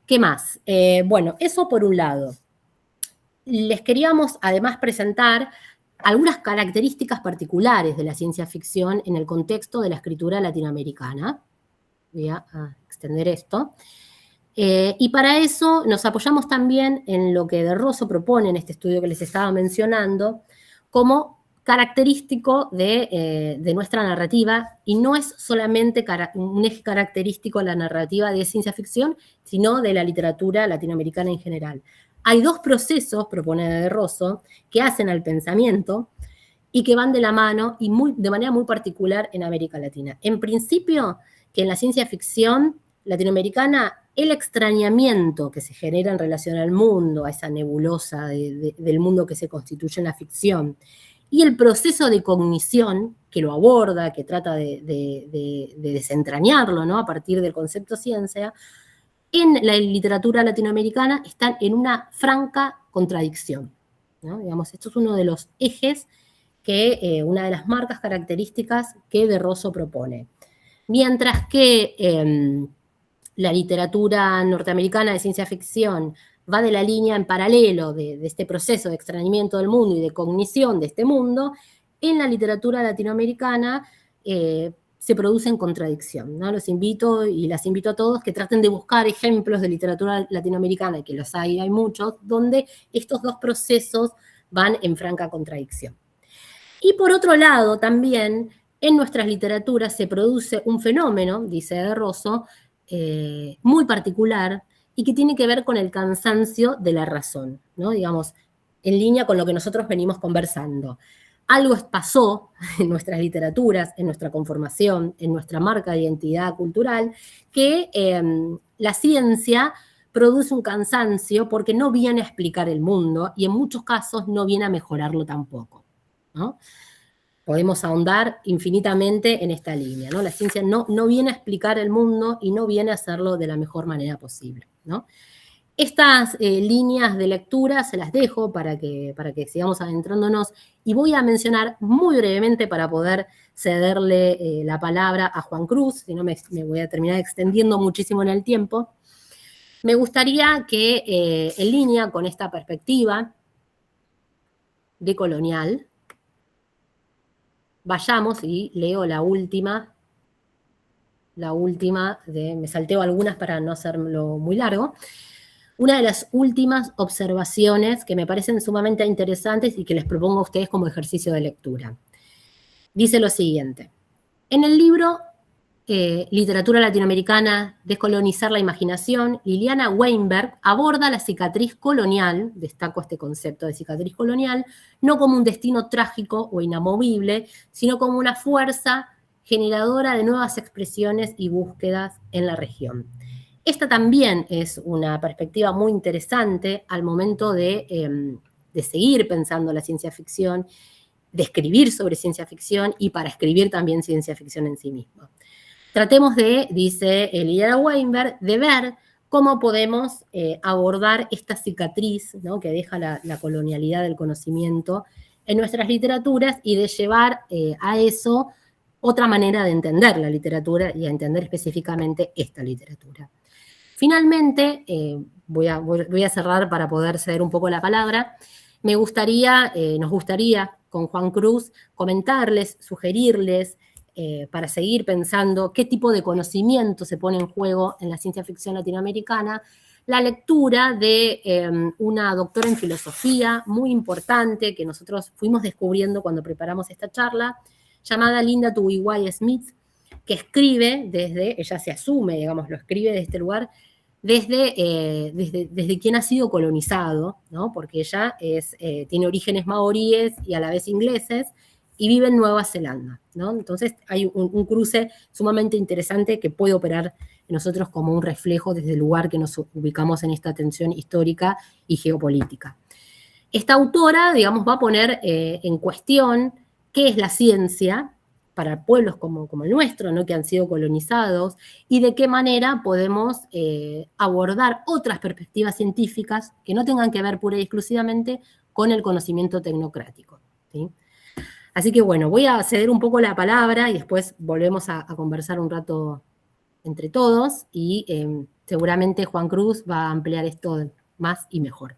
¿Qué más? Bueno, eso por un lado. Les queríamos además presentar algunas características particulares de la ciencia ficción en el contexto de la escritura latinoamericana. Voy a extender esto. Y para eso nos apoyamos también en lo que De Rosso propone en este estudio que les estaba mencionando, como característico de nuestra narrativa, y no es solamente un eje característico de la narrativa de ciencia ficción, sino de la literatura latinoamericana en general. Hay dos procesos, propone De Rosso, que hacen al pensamiento y que van de la mano y de manera muy particular en América Latina. En principio, que en la ciencia ficción latinoamericana, el extrañamiento que se genera en relación al mundo, a esa nebulosa del mundo que se constituye en la ficción, y el proceso de cognición que lo aborda, que trata de desentrañarlo, ¿no? A partir del concepto ciencia, en la literatura latinoamericana están en una franca contradicción, ¿no? Digamos, esto es uno de los ejes una de las marcas características que De Rosso propone. Mientras que la literatura norteamericana de ciencia ficción va de la línea en paralelo de este proceso de extrañamiento del mundo y de cognición de este mundo, en la literatura latinoamericana se produce en contradicción, ¿no? Los invito y las invito a todos que traten de buscar ejemplos de literatura latinoamericana, y que los hay muchos, donde estos dos procesos van en franca contradicción. Y por otro lado, también en nuestras literaturas se produce un fenómeno, dice De Rosso, muy particular y que tiene que ver con el cansancio de la razón, ¿no? Digamos, en línea con lo que nosotros venimos conversando. Algo pasó en nuestras literaturas, en nuestra conformación, en nuestra marca de identidad cultural, que la ciencia produce un cansancio porque no viene a explicar el mundo y en muchos casos no viene a mejorarlo tampoco, ¿no? Podemos ahondar infinitamente en esta línea, ¿no? La ciencia no viene a explicar el mundo y no viene a hacerlo de la mejor manera posible, ¿no? Estas líneas de lectura se las dejo para que sigamos adentrándonos, y voy a mencionar muy brevemente para poder cederle la palabra a Juan Cruz, si no me voy a terminar extendiendo muchísimo en el tiempo. Me gustaría que en línea con esta perspectiva decolonial, vayamos, y leo la última, me salteo algunas para no hacerlo muy largo. Una de las últimas observaciones que me parecen sumamente interesantes y que les propongo a ustedes como ejercicio de lectura. Dice lo siguiente: en el libro Literatura Latinoamericana, Descolonizar la Imaginación, Liliana Weinberg aborda la cicatriz colonial, destaco este concepto de cicatriz colonial, no como un destino trágico o inamovible, sino como una fuerza generadora de nuevas expresiones y búsquedas en la región. Esta también es una perspectiva muy interesante al momento de de seguir pensando la ciencia ficción, de escribir sobre ciencia ficción y para escribir también ciencia ficción en sí mismo. Tratemos de, dice Eliana Weinberg, de ver cómo podemos abordar esta cicatriz, ¿no?, que deja la colonialidad del conocimiento en nuestras literaturas y de llevar a eso otra manera de entender la literatura y a entender específicamente esta literatura. Finalmente, voy a cerrar para poder ceder un poco la palabra. Nos gustaría con Juan Cruz comentarles, sugerirles, para seguir pensando qué tipo de conocimiento se pone en juego en la ciencia ficción latinoamericana, la lectura de una doctora en filosofía muy importante que nosotros fuimos descubriendo cuando preparamos esta charla, llamada Linda Tuhiwai Smith, que escribe ella se asume, digamos, lo escribe desde este lugar, desde quien ha sido colonizado, ¿no? Porque ella tiene orígenes maoríes y a la vez ingleses, y vive en Nueva Zelanda, ¿no? Entonces hay un cruce sumamente interesante que puede operar en nosotros como un reflejo desde el lugar que nos ubicamos en esta tensión histórica y geopolítica. Esta autora, digamos, va a poner en cuestión qué es la ciencia para pueblos como el nuestro, ¿no?, que han sido colonizados, y de qué manera podemos abordar otras perspectivas científicas que no tengan que ver pura y exclusivamente con el conocimiento tecnocrático, ¿sí? Así que bueno, voy a ceder un poco la palabra y después volvemos a conversar un rato entre todos y seguramente Juan Cruz va a ampliar esto más y mejor.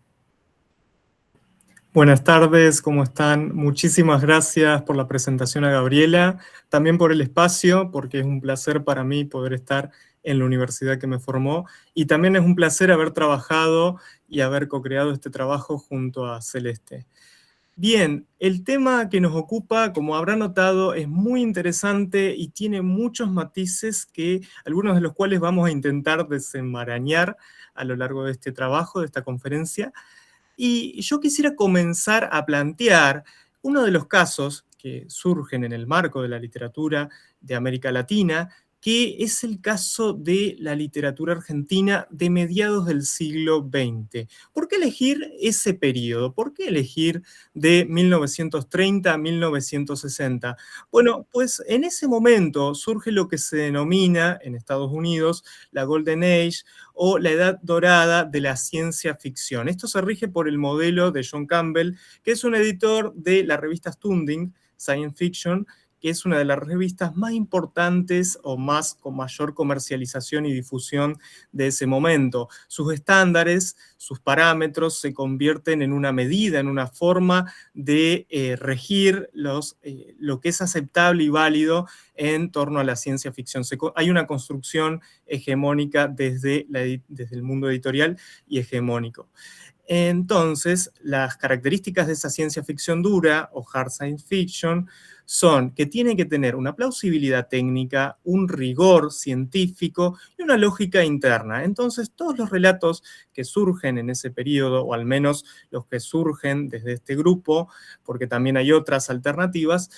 Buenas tardes, ¿cómo están? Muchísimas gracias por la presentación a Gabriela, también por el espacio, porque es un placer para mí poder estar en la universidad que me formó, y también es un placer haber trabajado y haber co-creado este trabajo junto a Celeste. Bien, el tema que nos ocupa, como habrá notado, es muy interesante y tiene muchos matices algunos de los cuales vamos a intentar desenmarañar a lo largo de este trabajo, de esta conferencia. Y yo quisiera comenzar a plantear uno de los casos que surgen en el marco de la literatura de América Latina, que es el caso de la literatura argentina de mediados del siglo XX. ¿Por qué elegir ese periodo? ¿Por qué elegir de 1930 a 1960? Bueno, pues en ese momento surge lo que se denomina en Estados Unidos la Golden Age o la Edad Dorada de la ciencia ficción. Esto se rige por el modelo de John Campbell, que es un editor de la revista Stunding, Science Fiction, que es una de las revistas más importantes o con mayor comercialización y difusión de ese momento. Sus estándares, sus parámetros se convierten en una medida, en una forma de regir lo que es aceptable y válido en torno a la ciencia ficción. Hay una construcción hegemónica desde el mundo editorial y hegemónico. Entonces, las características de esa ciencia ficción dura o hard science fiction son que tiene que tener una plausibilidad técnica, un rigor científico y una lógica interna. Entonces, todos los relatos que surgen en ese periodo, o al menos los que surgen desde este grupo, porque también hay otras alternativas,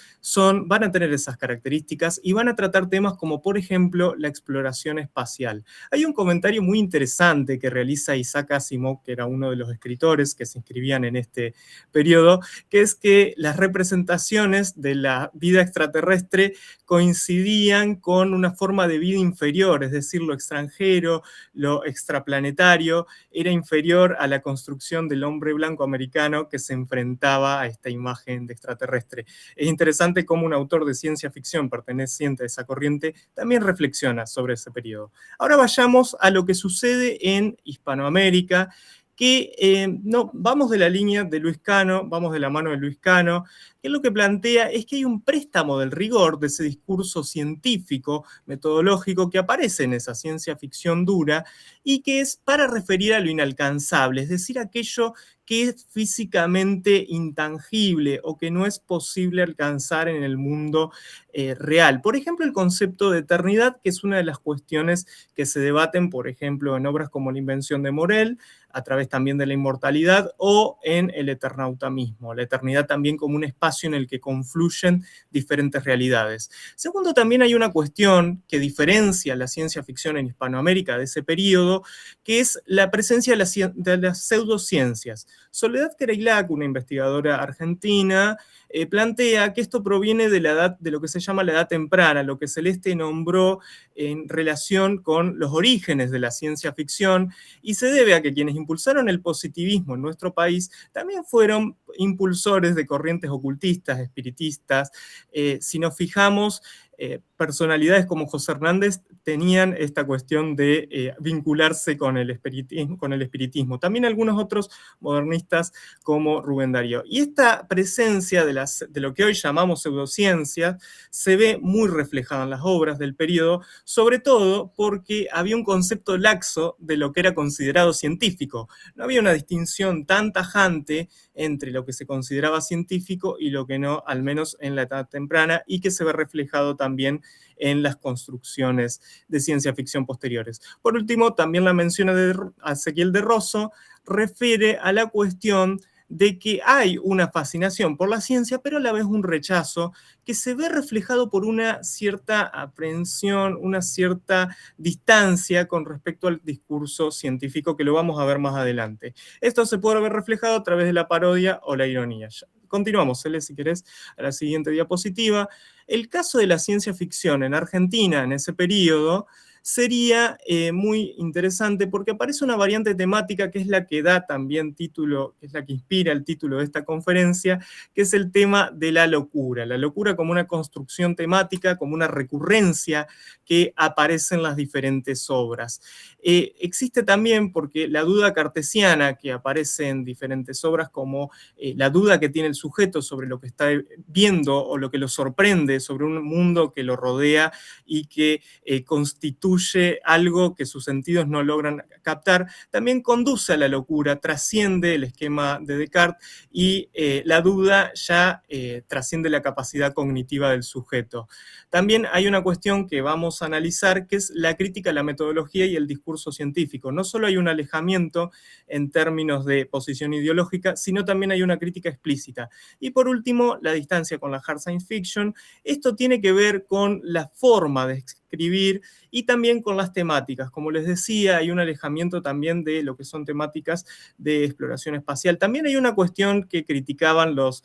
van a tener esas características y van a tratar temas como, por ejemplo, la exploración espacial. Hay un comentario muy interesante que realiza Isaac Asimov, que era uno de los escritores que se inscribían en este periodo, que es que las representaciones de la vida extraterrestre coincidían con una forma de vida inferior, es decir, lo extranjero, lo extraplanetario, era inferior a la construcción del hombre blanco americano que se enfrentaba a esta imagen de extraterrestre. Es interesante cómo un autor de ciencia ficción perteneciente a esa corriente también reflexiona sobre ese periodo. Ahora vayamos a lo que sucede en Hispanoamérica, que vamos de la línea de Luis Cano, vamos de la mano de Luis Cano, que lo que plantea es que hay un préstamo del rigor de ese discurso científico, metodológico, que aparece en esa ciencia ficción dura y que es para referir a lo inalcanzable, es decir, aquello que es físicamente intangible o que no es posible alcanzar en el mundo real. Por ejemplo, el concepto de eternidad, que es una de las cuestiones que se debaten, por ejemplo, en obras como La invención de Morel, a través también de la inmortalidad, o en El Eternauta mismo, la eternidad también como un espacio en el que confluyen diferentes realidades. Segundo, también hay una cuestión que diferencia la ciencia ficción en Hispanoamérica de ese periodo, que es la presencia de las pseudociencias. Soledad Kereilac, una investigadora argentina, plantea que esto proviene de la edad, de lo que se llama la edad temprana, lo que Celeste nombró en relación con los orígenes de la ciencia ficción, y se debe a que quienes impulsaron el positivismo en nuestro país también fueron impulsores de corrientes ocultistas, espiritistas. Si nos fijamos, personalidades como José Hernández tenían esta cuestión de vincularse con el espiritismo. También algunos otros modernistas como Rubén Darío. Y esta presencia de lo que hoy llamamos pseudociencias se ve muy reflejada en las obras del periodo, sobre todo porque había un concepto laxo de lo que era considerado científico. No había una distinción tan tajante entre lo que se consideraba científico y lo que no, al menos en la edad temprana, y que se ve reflejado también en las construcciones de ciencia ficción posteriores. Por último, también la mención de Ezequiel de Rosso refiere a la cuestión de que hay una fascinación por la ciencia, pero a la vez un rechazo que se ve reflejado por una cierta aprehensión, una cierta distancia con respecto al discurso científico, que lo vamos a ver más adelante. Esto se puede ver reflejado a través de la parodia o la ironía. Continuamos, Cele, si querés, a la siguiente diapositiva. El caso de la ciencia ficción en Argentina en ese periodo sería muy interesante porque aparece una variante temática que es la que da también título, que es la que inspira el título de esta conferencia, que es el tema de la locura como una construcción temática, como una recurrencia que aparece en las diferentes obras. Existe también porque la duda cartesiana que aparece en diferentes obras, como la duda que tiene el sujeto sobre lo que está viendo o lo que lo sorprende sobre un mundo que lo rodea y que constituye algo que sus sentidos no logran captar, también conduce a la locura, trasciende el esquema de Descartes y la duda ya trasciende la capacidad cognitiva del sujeto. También hay una cuestión que vamos a analizar, que es la crítica a la metodología y el discurso científico. No solo hay un alejamiento en términos de posición ideológica, sino también hay una crítica explícita. Y por último, la distancia con la hard science fiction. Esto tiene que ver con la forma de escribir y también con las temáticas. Como les decía, hay un alejamiento también de lo que son temáticas de exploración espacial. También hay una cuestión que criticaban los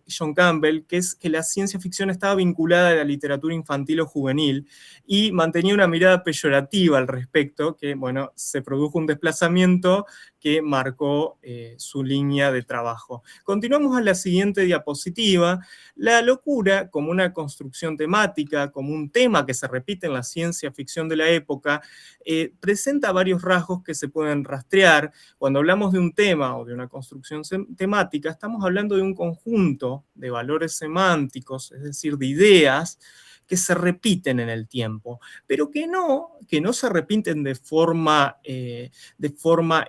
John Campbell, que es que la ciencia ficción estaba vinculada a la literatura infantil o juvenil y mantenía una mirada peyorativa al respecto, que, bueno, se produjo un desplazamiento que marcó su línea de trabajo. Continuamos a la siguiente diapositiva. La locura como una construcción temática, como un tema que se repite en la ciencia ficción de la época, presenta varios rasgos que se pueden rastrear. Cuando hablamos de un tema o de una construcción temática, estamos hablando de un conjunto de valores semánticos, es decir, de ideas que se repiten en el tiempo, pero que no se repiten de forma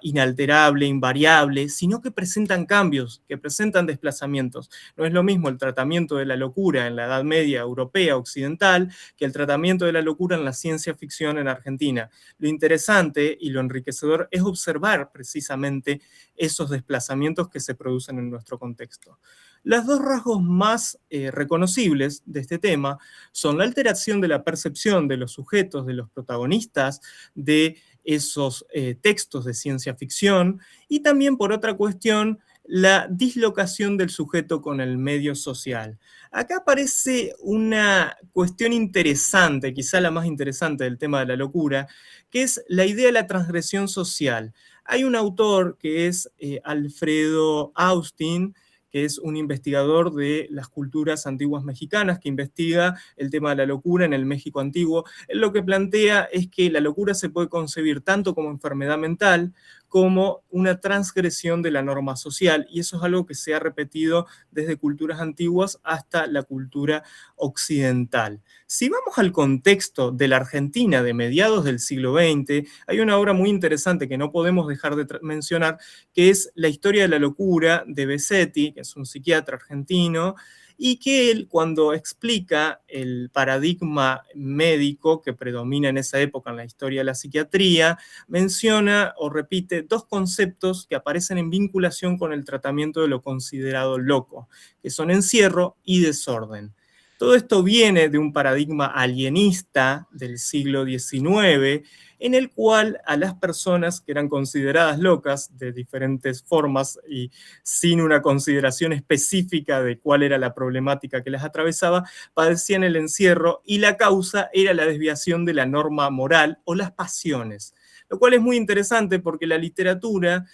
inalterable, invariable, sino que presentan cambios, que presentan desplazamientos. No es lo mismo el tratamiento de la locura en la Edad Media europea occidental que el tratamiento de la locura en la ciencia ficción en Argentina. Lo interesante y lo enriquecedor es observar precisamente esos desplazamientos que se producen en nuestro contexto. Los dos rasgos más reconocibles de este tema son la alteración de la percepción de los sujetos, de los protagonistas de esos textos de ciencia ficción, y también, por otra cuestión, la dislocación del sujeto con el medio social. Acá aparece una cuestión interesante, quizá la más interesante del tema de la locura, que es la idea de la transgresión social. Hay un autor que es Alfredo Austin, que es un investigador de las culturas antiguas mexicanas, que investiga el tema de la locura en el México antiguo. Él lo que plantea es que la locura se puede concebir tanto como enfermedad mental, como una transgresión de la norma social, y eso es algo que se ha repetido desde culturas antiguas hasta la cultura occidental. Si vamos al contexto de la Argentina de mediados del siglo XX, hay una obra muy interesante que no podemos dejar de mencionar, que es La historia de la locura de Besetti, que es un psiquiatra argentino, y que él, cuando explica el paradigma médico que predomina en esa época en la historia de la psiquiatría, menciona o repite dos conceptos que aparecen en vinculación con el tratamiento de lo considerado loco, que son encierro y desorden. Todo esto viene de un paradigma alienista del siglo XIX, en el cual a las personas que eran consideradas locas de diferentes formas y sin una consideración específica de cuál era la problemática que las atravesaba, padecían el encierro y la causa era la desviación de la norma moral o las pasiones. Lo cual es muy interesante porque la literatura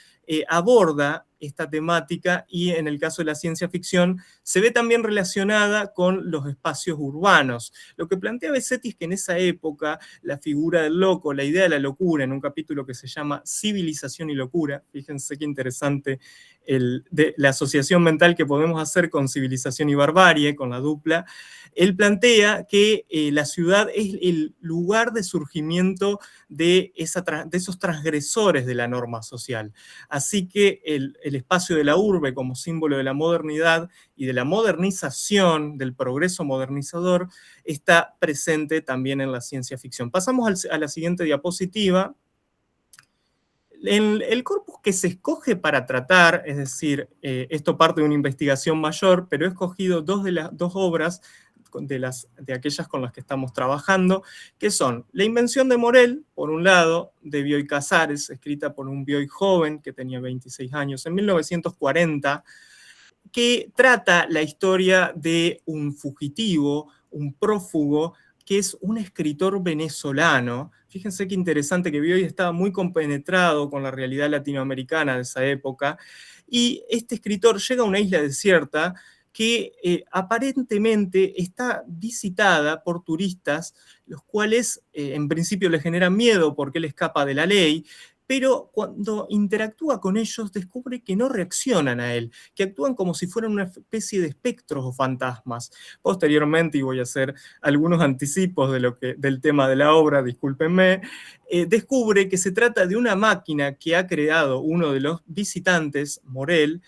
aborda esta temática y en el caso de la ciencia ficción se ve también relacionada con los espacios urbanos. Lo que plantea Besetti es que en esa época la figura del loco, la idea de la locura, en un capítulo que se llama Civilización y Locura, fíjense qué interesante la asociación mental que podemos hacer con civilización y barbarie, con la dupla, él plantea que la ciudad es el lugar de surgimiento de esos transgresores de la norma social. Así que el espacio de la urbe como símbolo de la modernidad y de la modernización, del progreso modernizador, está presente también en la ciencia ficción. Pasamos a la siguiente diapositiva. El corpus que se escoge para tratar, es decir, esto parte de una investigación mayor, pero he escogido dos obras de aquellas con las que estamos trabajando, que son La invención de Morel, por un lado, de Bioy Casares, escrita por un Bioy joven que tenía 26 años, en 1940, que trata la historia de un fugitivo, un prófugo, que es un escritor venezolano. Fíjense qué interesante que Bioy estaba muy compenetrado con la realidad latinoamericana de esa época, y este escritor llega a una isla desierta que aparentemente está visitada por turistas, los cuales en principio le generan miedo porque él escapa de la ley, pero cuando interactúa con ellos descubre que no reaccionan a él, que actúan como si fueran una especie de espectros o fantasmas. Posteriormente, y voy a hacer algunos anticipos del tema de la obra, discúlpenme, descubre que se trata de una máquina que ha creado uno de los visitantes, Morel,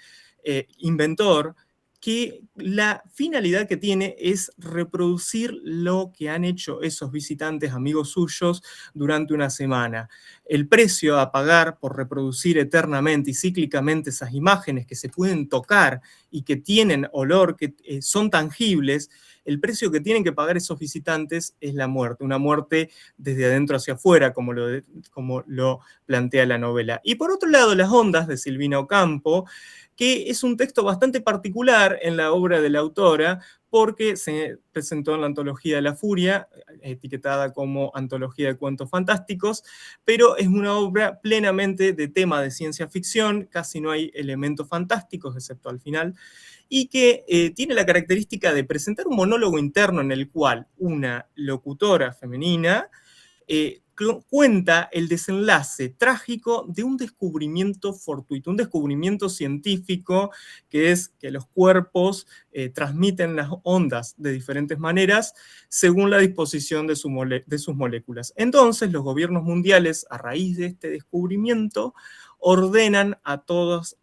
inventor, que la finalidad que tiene es reproducir lo que han hecho esos visitantes, amigos suyos, durante una semana. El precio a pagar por reproducir eternamente y cíclicamente esas imágenes que se pueden tocar y que tienen olor, que son tangibles, el precio que tienen que pagar esos visitantes es la muerte, una muerte desde adentro hacia afuera, como lo plantea la novela. Y por otro lado, Las ondas, de Silvina Ocampo, que es un texto bastante particular en la obra de la autora, porque se presentó en la Antología de la Furia, etiquetada como Antología de Cuentos Fantásticos, pero es una obra plenamente de tema de ciencia ficción, casi no hay elementos fantásticos, excepto al final, y que tiene la característica de presentar un monólogo interno en el cual una locutora femenina cuenta el desenlace trágico de un descubrimiento fortuito, un descubrimiento científico, que es que los cuerpos transmiten las ondas de diferentes maneras según la disposición de sus moléculas. Entonces, los gobiernos mundiales, a raíz de este descubrimiento, ordenan a todas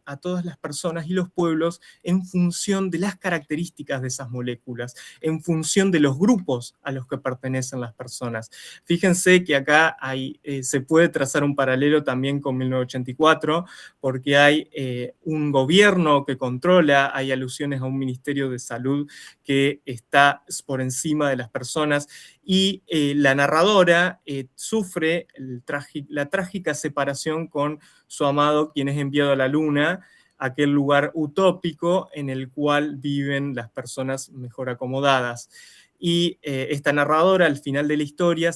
las personas y los pueblos en función de las características de esas moléculas, en función de los grupos a los que pertenecen las personas. Fíjense que acá se puede trazar un paralelo también con 1984, porque hay un gobierno que controla, hay alusiones a un ministerio de salud que está por encima de las personas, y la narradora sufre la trágica separación con su amado, quien es enviado a la luna, aquel lugar utópico en el cual viven las personas mejor acomodadas. Y esta narradora, al final de la historia,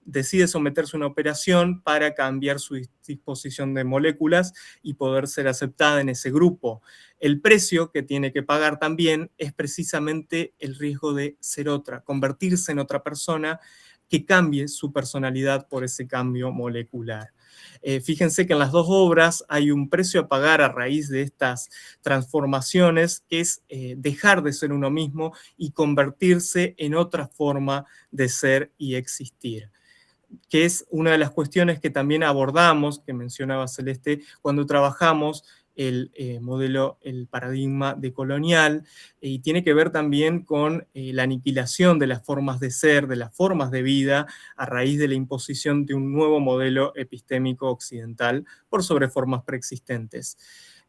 decide someterse a una operación para cambiar su disposición de moléculas y poder ser aceptada en ese grupo. El precio que tiene que pagar también es precisamente el riesgo de ser otra, convertirse en otra persona que cambie su personalidad por ese cambio molecular. Fíjense que en las dos obras hay un precio a pagar a raíz de estas transformaciones, que es dejar de ser uno mismo y convertirse en otra forma de ser y existir, que es una de las cuestiones que también abordamos, que mencionaba Celeste, cuando trabajamos el paradigma decolonial, y tiene que ver también con la aniquilación de las formas de ser, de las formas de vida, a raíz de la imposición de un nuevo modelo epistémico occidental por sobre formas preexistentes.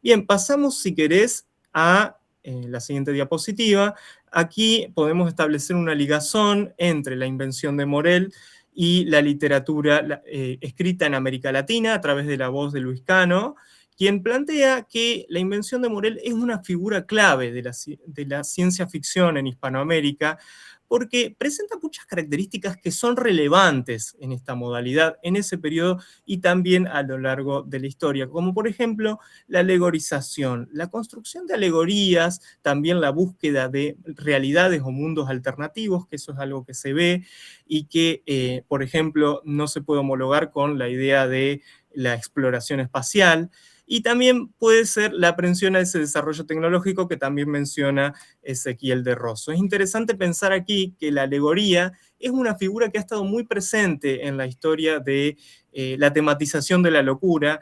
Bien, pasamos, si querés, a la siguiente diapositiva, aquí podemos establecer una ligazón entre la invención de Morell y la literatura escrita en América Latina a través de la voz de Luis Cano, quien plantea que la invención de Morell es una figura clave de la ciencia ficción en Hispanoamérica, porque presenta muchas características que son relevantes en esta modalidad, en ese periodo y también a lo largo de la historia, como por ejemplo la alegorización, la construcción de alegorías, también la búsqueda de realidades o mundos alternativos, que eso es algo que se ve y que, por ejemplo, no se puede homologar con la idea de la exploración espacial. Y también puede ser la aprehensión a ese desarrollo tecnológico que también menciona Ezequiel de Rosso. Es interesante pensar aquí que la alegoría es una figura que ha estado muy presente en la historia de la tematización de la locura.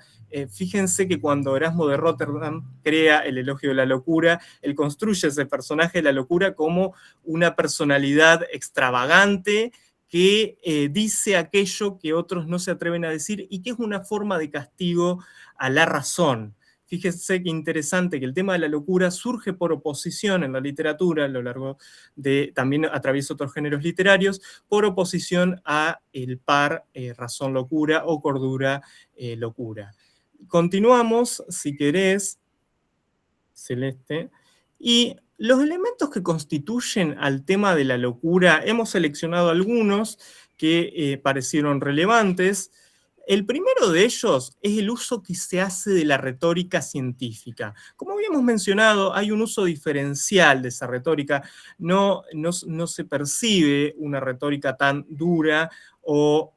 Fíjense que cuando Erasmo de Rotterdam crea el elogio de la locura, él construye ese personaje de la locura como una personalidad extravagante, que dice aquello que otros no se atreven a decir y que es una forma de castigo a la razón. Fíjense qué interesante que el tema de la locura surge por oposición en la literatura, a lo largo de, también a través de otros géneros literarios, por oposición a el par razón-locura o cordura-locura. Continuamos, si querés, Celeste, y los elementos que constituyen al tema de la locura, hemos seleccionado algunos que parecieron relevantes. El primero de ellos es el uso que se hace de la retórica científica. Como habíamos mencionado, hay un uso diferencial de esa retórica. No se percibe una retórica tan dura o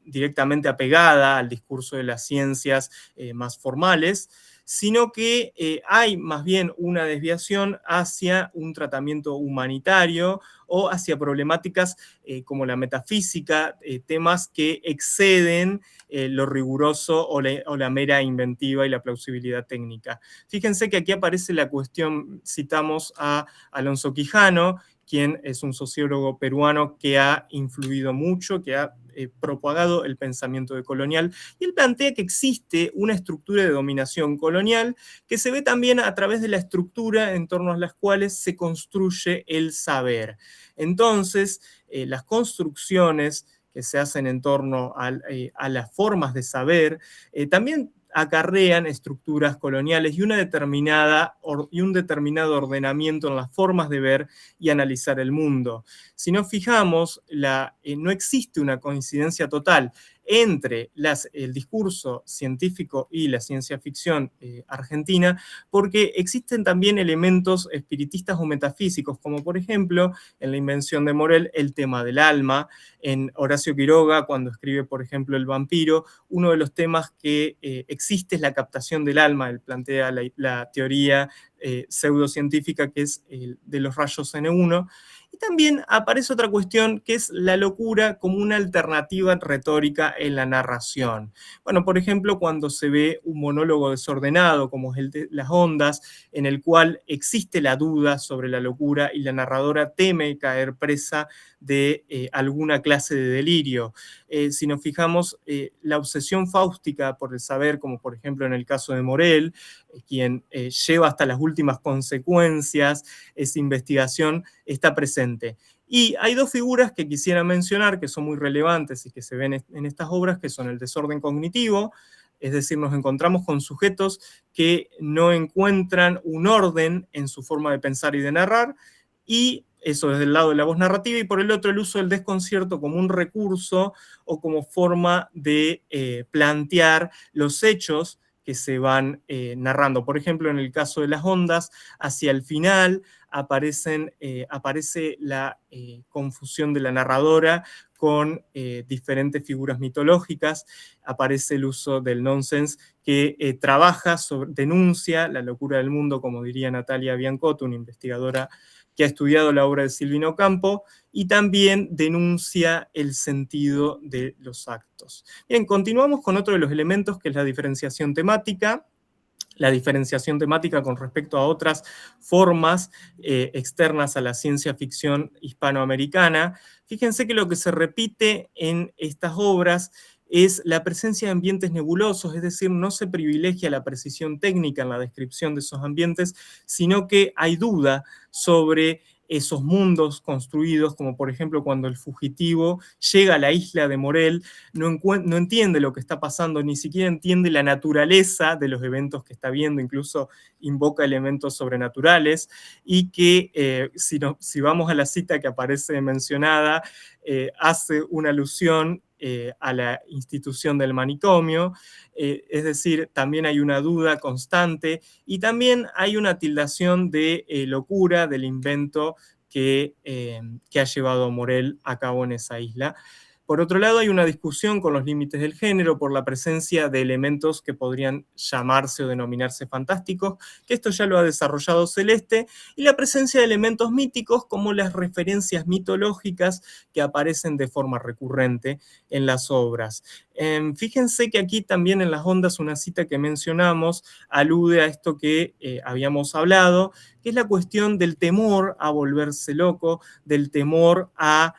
directamente apegada al discurso de las ciencias más formales, sino que hay más bien una desviación hacia un tratamiento humanitario o hacia problemáticas como la metafísica, temas que exceden lo riguroso o la mera inventiva y la plausibilidad técnica. Fíjense que aquí aparece la cuestión, citamos a Alonso Quijano, quien es un sociólogo peruano que ha influido mucho, que ha propagado el pensamiento decolonial, y él plantea que existe una estructura de dominación colonial que se ve también a través de la estructura en torno a las cuales se construye el saber. Entonces, las construcciones que se hacen en torno a las formas de saber también acarrean estructuras coloniales y un determinado ordenamiento en las formas de ver y analizar el mundo. Si nos fijamos, no existe una coincidencia total entre el discurso científico y la ciencia ficción argentina, porque existen también elementos espiritistas o metafísicos, como por ejemplo, en la invención de Morell, el tema del alma. En Horacio Quiroga, cuando escribe, por ejemplo, El vampiro, uno de los temas que existe es la captación del alma. Él plantea la teoría pseudocientífica que es de los rayos N1. Y también aparece otra cuestión que es la locura como una alternativa retórica en la narración. Bueno, por ejemplo, cuando se ve un monólogo desordenado, como es el de Las Ondas, en el cual existe la duda sobre la locura y la narradora teme caer presa de alguna clase de delirio. Si nos fijamos, la obsesión fáustica por el saber, como por ejemplo en el caso de Morell, quien lleva hasta las últimas consecuencias esa investigación, está presente. Y hay dos figuras que quisiera mencionar que son muy relevantes y que se ven en estas obras, que son el desorden cognitivo, es decir, nos encontramos con sujetos que no encuentran un orden en su forma de pensar y de narrar, y eso desde el lado de la voz narrativa, y por el otro el uso del desconcierto como un recurso o como forma de plantear los hechos que se van narrando. Por ejemplo, en el caso de Las Ondas, hacia el final aparece la confusión de la narradora con diferentes figuras mitológicas, aparece el uso del nonsense que denuncia la locura del mundo, como diría Natalia Biancotto, una investigadora que ha estudiado la obra de Silvino Campo, y también denuncia el sentido de los actos. Bien, continuamos con otro de los elementos, que es la diferenciación temática. La diferenciación temática con respecto a otras formas externas a la ciencia ficción hispanoamericana. Fíjense que lo que se repite en estas obras es la presencia de ambientes nebulosos, es decir, no se privilegia la precisión técnica en la descripción de esos ambientes, sino que hay duda sobre esos mundos construidos, como por ejemplo cuando el fugitivo llega a la isla de Morel, no entiende lo que está pasando, ni siquiera entiende la naturaleza de los eventos que está viendo, incluso invoca elementos sobrenaturales, y que si vamos a la cita que aparece mencionada, hace una alusión a la institución del manicomio, es decir, también hay una duda constante y también hay una tildación de locura del invento que ha llevado a Morel a cabo en esa isla. Por otro lado, hay una discusión con los límites del género por la presencia de elementos que podrían llamarse o denominarse fantásticos, que esto ya lo ha desarrollado Celeste, y la presencia de elementos míticos como las referencias mitológicas que aparecen de forma recurrente en las obras. Fíjense que aquí también en Las Ondas una cita que mencionamos alude a esto que habíamos hablado, que es la cuestión del temor a volverse loco, del temor a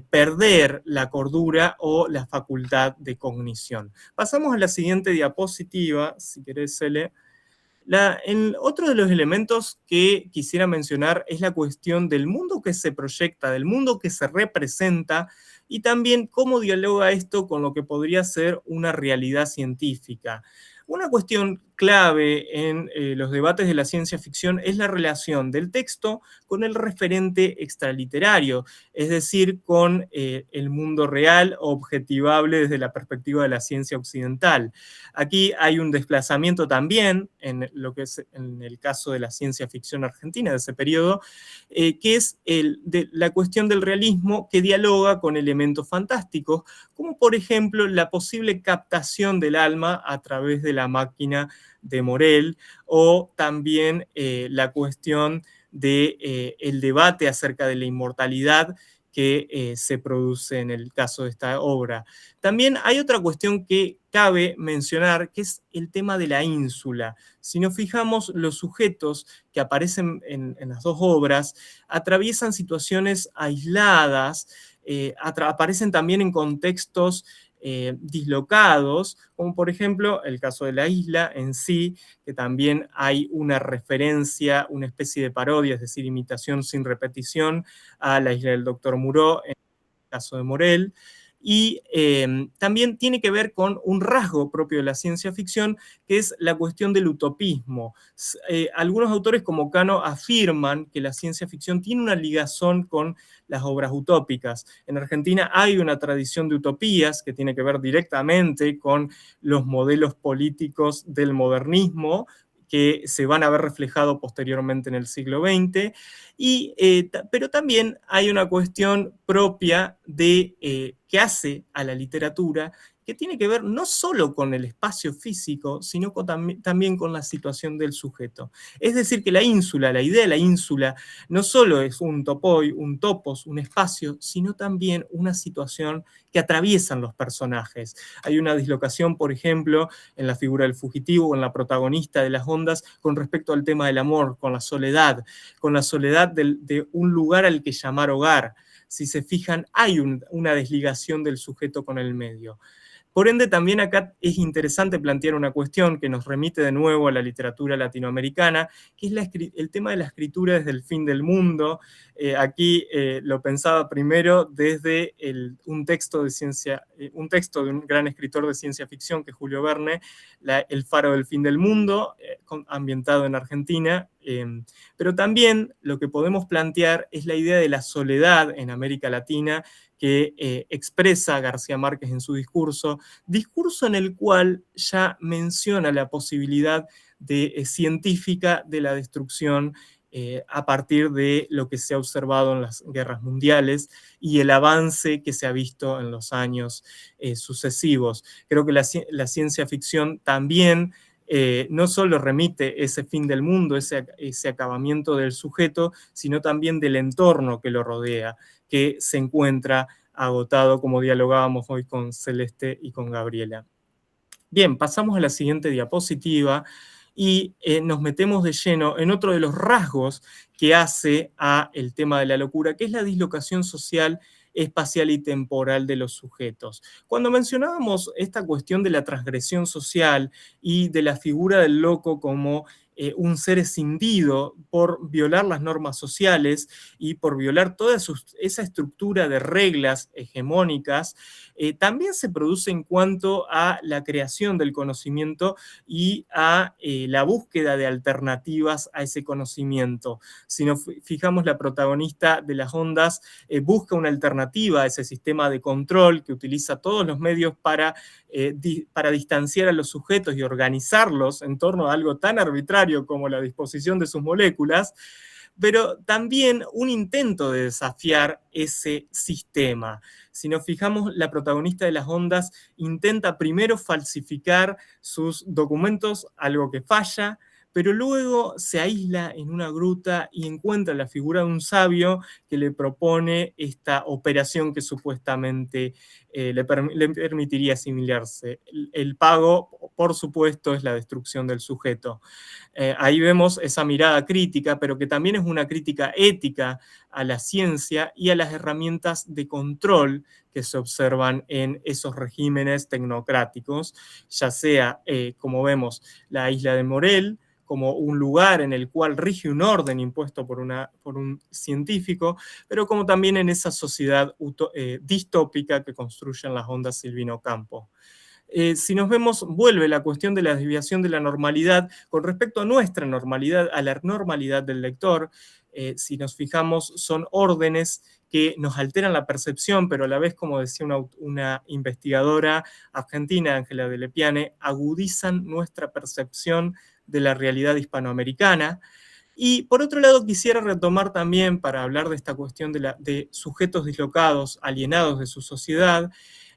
perder la cordura o la facultad de cognición. Pasamos a la siguiente diapositiva, si querés, Cele. Otro de los elementos que quisiera mencionar es la cuestión del mundo que se proyecta, del mundo que se representa, y también cómo dialoga esto con lo que podría ser una realidad científica. Una cuestión clave en los debates de la ciencia ficción es la relación del texto con el referente extraliterario, es decir, con el mundo real o objetivable desde la perspectiva de la ciencia occidental. Aquí hay un desplazamiento también en lo que es en el caso de la ciencia ficción argentina de ese periodo, que es la cuestión del realismo que dialoga con elementos fantásticos, como por ejemplo la posible captación del alma a través de la máquina de Morel, o también la cuestión del debate acerca de la inmortalidad que se produce en el caso de esta obra. También hay otra cuestión que cabe mencionar, que es el tema de la ínsula. Si nos fijamos, los sujetos que aparecen en las dos obras atraviesan situaciones aisladas, aparecen también en contextos dislocados, como por ejemplo el caso de la isla en sí, que también hay una referencia, una especie de parodia, es decir, imitación sin repetición a la isla del Dr. Moreau, en el caso de Morel, y también tiene que ver con un rasgo propio de la ciencia ficción, que es la cuestión del utopismo. Algunos autores como Cano afirman que la ciencia ficción tiene una ligazón con las obras utópicas. En Argentina hay una tradición de utopías que tiene que ver directamente con los modelos políticos del modernismo, que se van a ver reflejados posteriormente en el siglo XX, pero también hay una cuestión propia de que hace a la literatura, que tiene que ver no solo con el espacio físico, sino también con la situación del sujeto. Es decir, que la ínsula, la idea de la ínsula, no solo es un topoi, un topos, un espacio, sino también una situación que atraviesan los personajes. Hay una dislocación, por ejemplo, en la figura del fugitivo o en la protagonista de Las Ondas con respecto al tema del amor, con la soledad de un lugar al que llamar hogar. Si se fijan, hay una desligación del sujeto con el medio. Por ende, también acá es interesante plantear una cuestión que nos remite de nuevo a la literatura latinoamericana, que es el tema de la escritura desde el fin del mundo. Aquí lo pensaba primero desde un texto de un gran escritor de ciencia ficción, que es Julio Verne, El faro del fin del mundo, ambientado en Argentina. Pero también lo que podemos plantear es la idea de la soledad en América Latina, que expresa García Márquez en su discurso en el cual ya menciona la posibilidad científica de la destrucción a partir de lo que se ha observado en las guerras mundiales y el avance que se ha visto en los años sucesivos. Creo que la ciencia ficción también no solo remite ese fin del mundo, ese acabamiento del sujeto, sino también del entorno que lo rodea, que se encuentra agotado, como dialogábamos hoy con Celeste y con Gabriela. Bien, pasamos a la siguiente diapositiva y nos metemos de lleno en otro de los rasgos que hace a el tema de la locura, que es la dislocación social, espacial y temporal de los sujetos. Cuando mencionábamos esta cuestión de la transgresión social y de la figura del loco como un ser escindido por violar las normas sociales y por violar toda esa estructura de reglas hegemónicas, también se produce en cuanto a la creación del conocimiento y a la búsqueda de alternativas a ese conocimiento. Si nos fijamos, la protagonista de Las Ondas busca una alternativa a ese sistema de control que utiliza todos los medios para distanciar a los sujetos y organizarlos en torno a algo tan arbitrario como la disposición de sus moléculas, pero también un intento de desafiar ese sistema. Si nos fijamos, la protagonista de Las Ondas intenta primero falsificar sus documentos, algo que falla, pero luego se aísla en una gruta y encuentra la figura de un sabio que le propone esta operación que supuestamente le permitiría asimilarse. El pago, por supuesto, es la destrucción del sujeto. Ahí vemos esa mirada crítica, pero que también es una crítica ética a la ciencia y a las herramientas de control que se observan en esos regímenes tecnocráticos, ya sea, como vemos, la isla de Morel, como un lugar en el cual rige un orden impuesto por un científico, pero como también en esa sociedad distópica que construyen Las Ondas Silvino Campo. Si nos vemos, vuelve la cuestión de la desviación de la normalidad con respecto a nuestra normalidad, a la normalidad del lector. Si nos fijamos, son órdenes que nos alteran la percepción, pero a la vez, como decía una investigadora argentina, Ángela de Lepiane, agudizan nuestra percepción de la realidad hispanoamericana. Y por otro lado, quisiera retomar también, para hablar de esta cuestión de sujetos dislocados, alienados de su sociedad,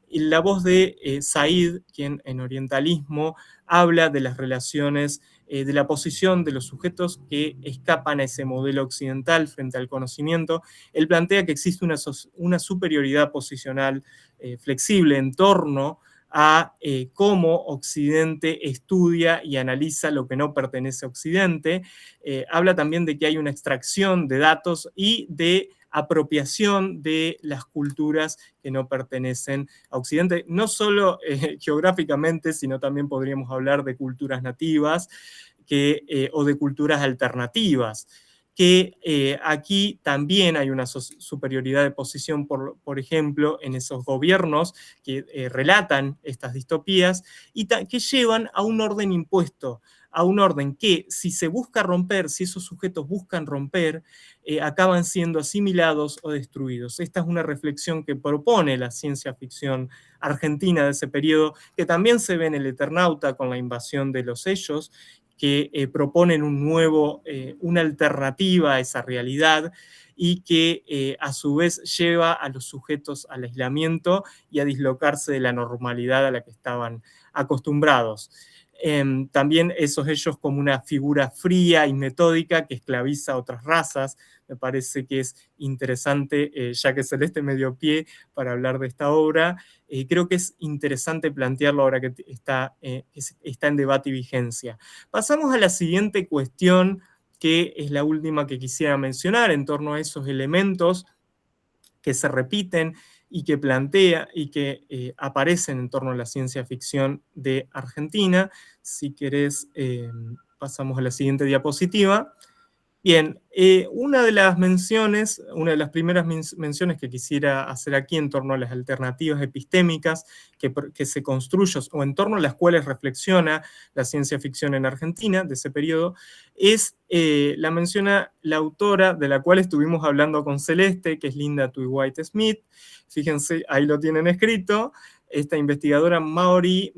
la voz de Said, quien en orientalismo habla de las relaciones, de la posición de los sujetos que escapan a ese modelo occidental frente al conocimiento. Él plantea que existe una superioridad posicional flexible en torno a cómo Occidente estudia y analiza lo que no pertenece a Occidente. Habla también de que hay una extracción de datos y de apropiación de las culturas que no pertenecen a Occidente, no solo geográficamente, sino también podríamos hablar de culturas nativas o de culturas alternativas, que aquí también hay una superioridad de posición, por ejemplo, en esos gobiernos que relatan estas distopías y que llevan a un orden impuesto, a un orden que, si se busca romper, si esos sujetos buscan romper, acaban siendo asimilados o destruidos. Esta es una reflexión que propone la ciencia ficción argentina de ese periodo, que también se ve en El Eternauta con la invasión de los Sellos, que proponen una alternativa a esa realidad y que a su vez lleva a los sujetos al aislamiento y a dislocarse de la normalidad a la que estaban acostumbrados. También ellos como una figura fría y metódica que esclaviza a otras razas. Me parece que es interesante, ya que Celeste me dio pie para hablar de esta obra, creo que es interesante plantearlo ahora que está en debate y vigencia. Pasamos a la siguiente cuestión, que es la última que quisiera mencionar en torno a esos elementos que se repiten y que plantea y que aparecen en torno a la ciencia ficción de Argentina. Si querés, pasamos a la siguiente diapositiva. Bien, una de las primeras menciones que quisiera hacer aquí en torno a las alternativas epistémicas que se construyen o en torno a las cuales reflexiona la ciencia ficción en Argentina de ese periodo, la menciona la autora de la cual estuvimos hablando con Celeste, que es Linda Tui White Smith. Fíjense, ahí lo tienen escrito. Esta investigadora maorí,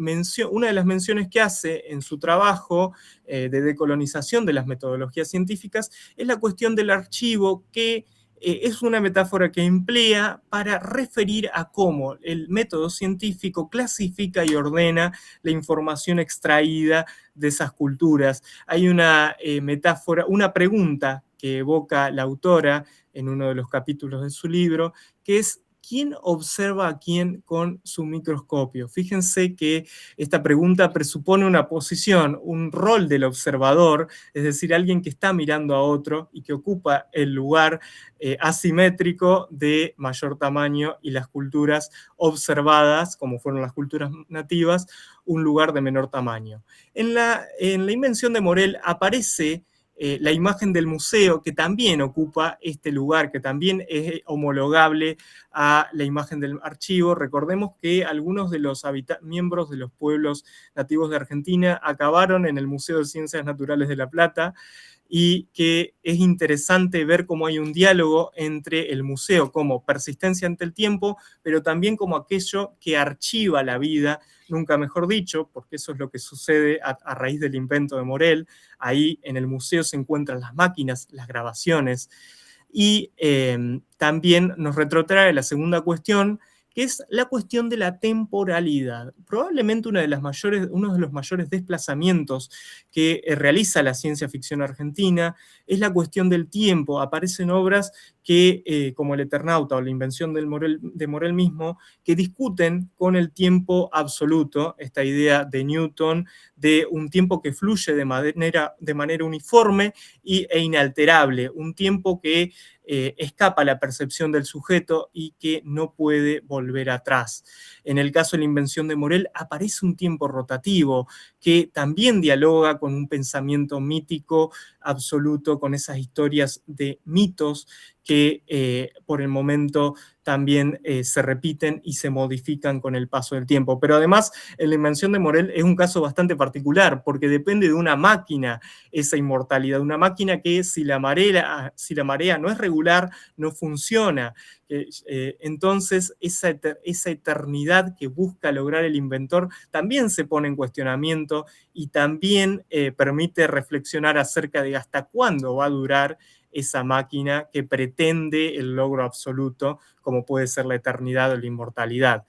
una de las menciones que hace en su trabajo de decolonización de las metodologías científicas es la cuestión del archivo, que es una metáfora que emplea para referir a cómo el método científico clasifica y ordena la información extraída de esas culturas. Hay una metáfora, una pregunta que evoca la autora en uno de los capítulos de su libro, que es: ¿quién observa a quién con su microscopio? Fíjense que esta pregunta presupone una posición, un rol del observador, es decir, alguien que está mirando a otro y que ocupa el lugar asimétrico de mayor tamaño, y las culturas observadas, como fueron las culturas nativas, un lugar de menor tamaño. En la invención de Morel aparece la imagen del museo, que también ocupa este lugar, que también es homologable a la imagen del archivo. Recordemos que algunos de los miembros de los pueblos nativos de Argentina acabaron en el Museo de Ciencias Naturales de La Plata, y que es interesante ver cómo hay un diálogo entre el museo como persistencia ante el tiempo, pero también como aquello que archiva la vida, nunca mejor dicho, porque eso es lo que sucede a raíz del invento de Morel. Ahí en el museo se encuentran las máquinas, las grabaciones, y también nos retrotrae la segunda cuestión, que es la cuestión de la temporalidad. Probablemente uno de los mayores desplazamientos que realiza la ciencia ficción argentina es la cuestión del tiempo. Aparecen obras que, como El Eternauta o La invención de Morel mismo, que discuten con el tiempo absoluto, esta idea de Newton de un tiempo que fluye de manera uniforme e inalterable, un tiempo que escapa a la percepción del sujeto y que no puede volver atrás. En el caso de La invención de Morel aparece un tiempo rotativo que también dialoga con un pensamiento mítico absoluto, con esas historias de mitos que por el momento también se repiten y se modifican con el paso del tiempo. Pero además, en La invención de Morel es un caso bastante particular, porque depende de una máquina esa inmortalidad, una máquina que si la marea no es regular, no funciona. Entonces, esa eternidad que busca lograr el inventor también se pone en cuestionamiento, y también permite reflexionar acerca de hasta cuándo va a durar esa máquina que pretende el logro absoluto, como puede ser la eternidad o la inmortalidad.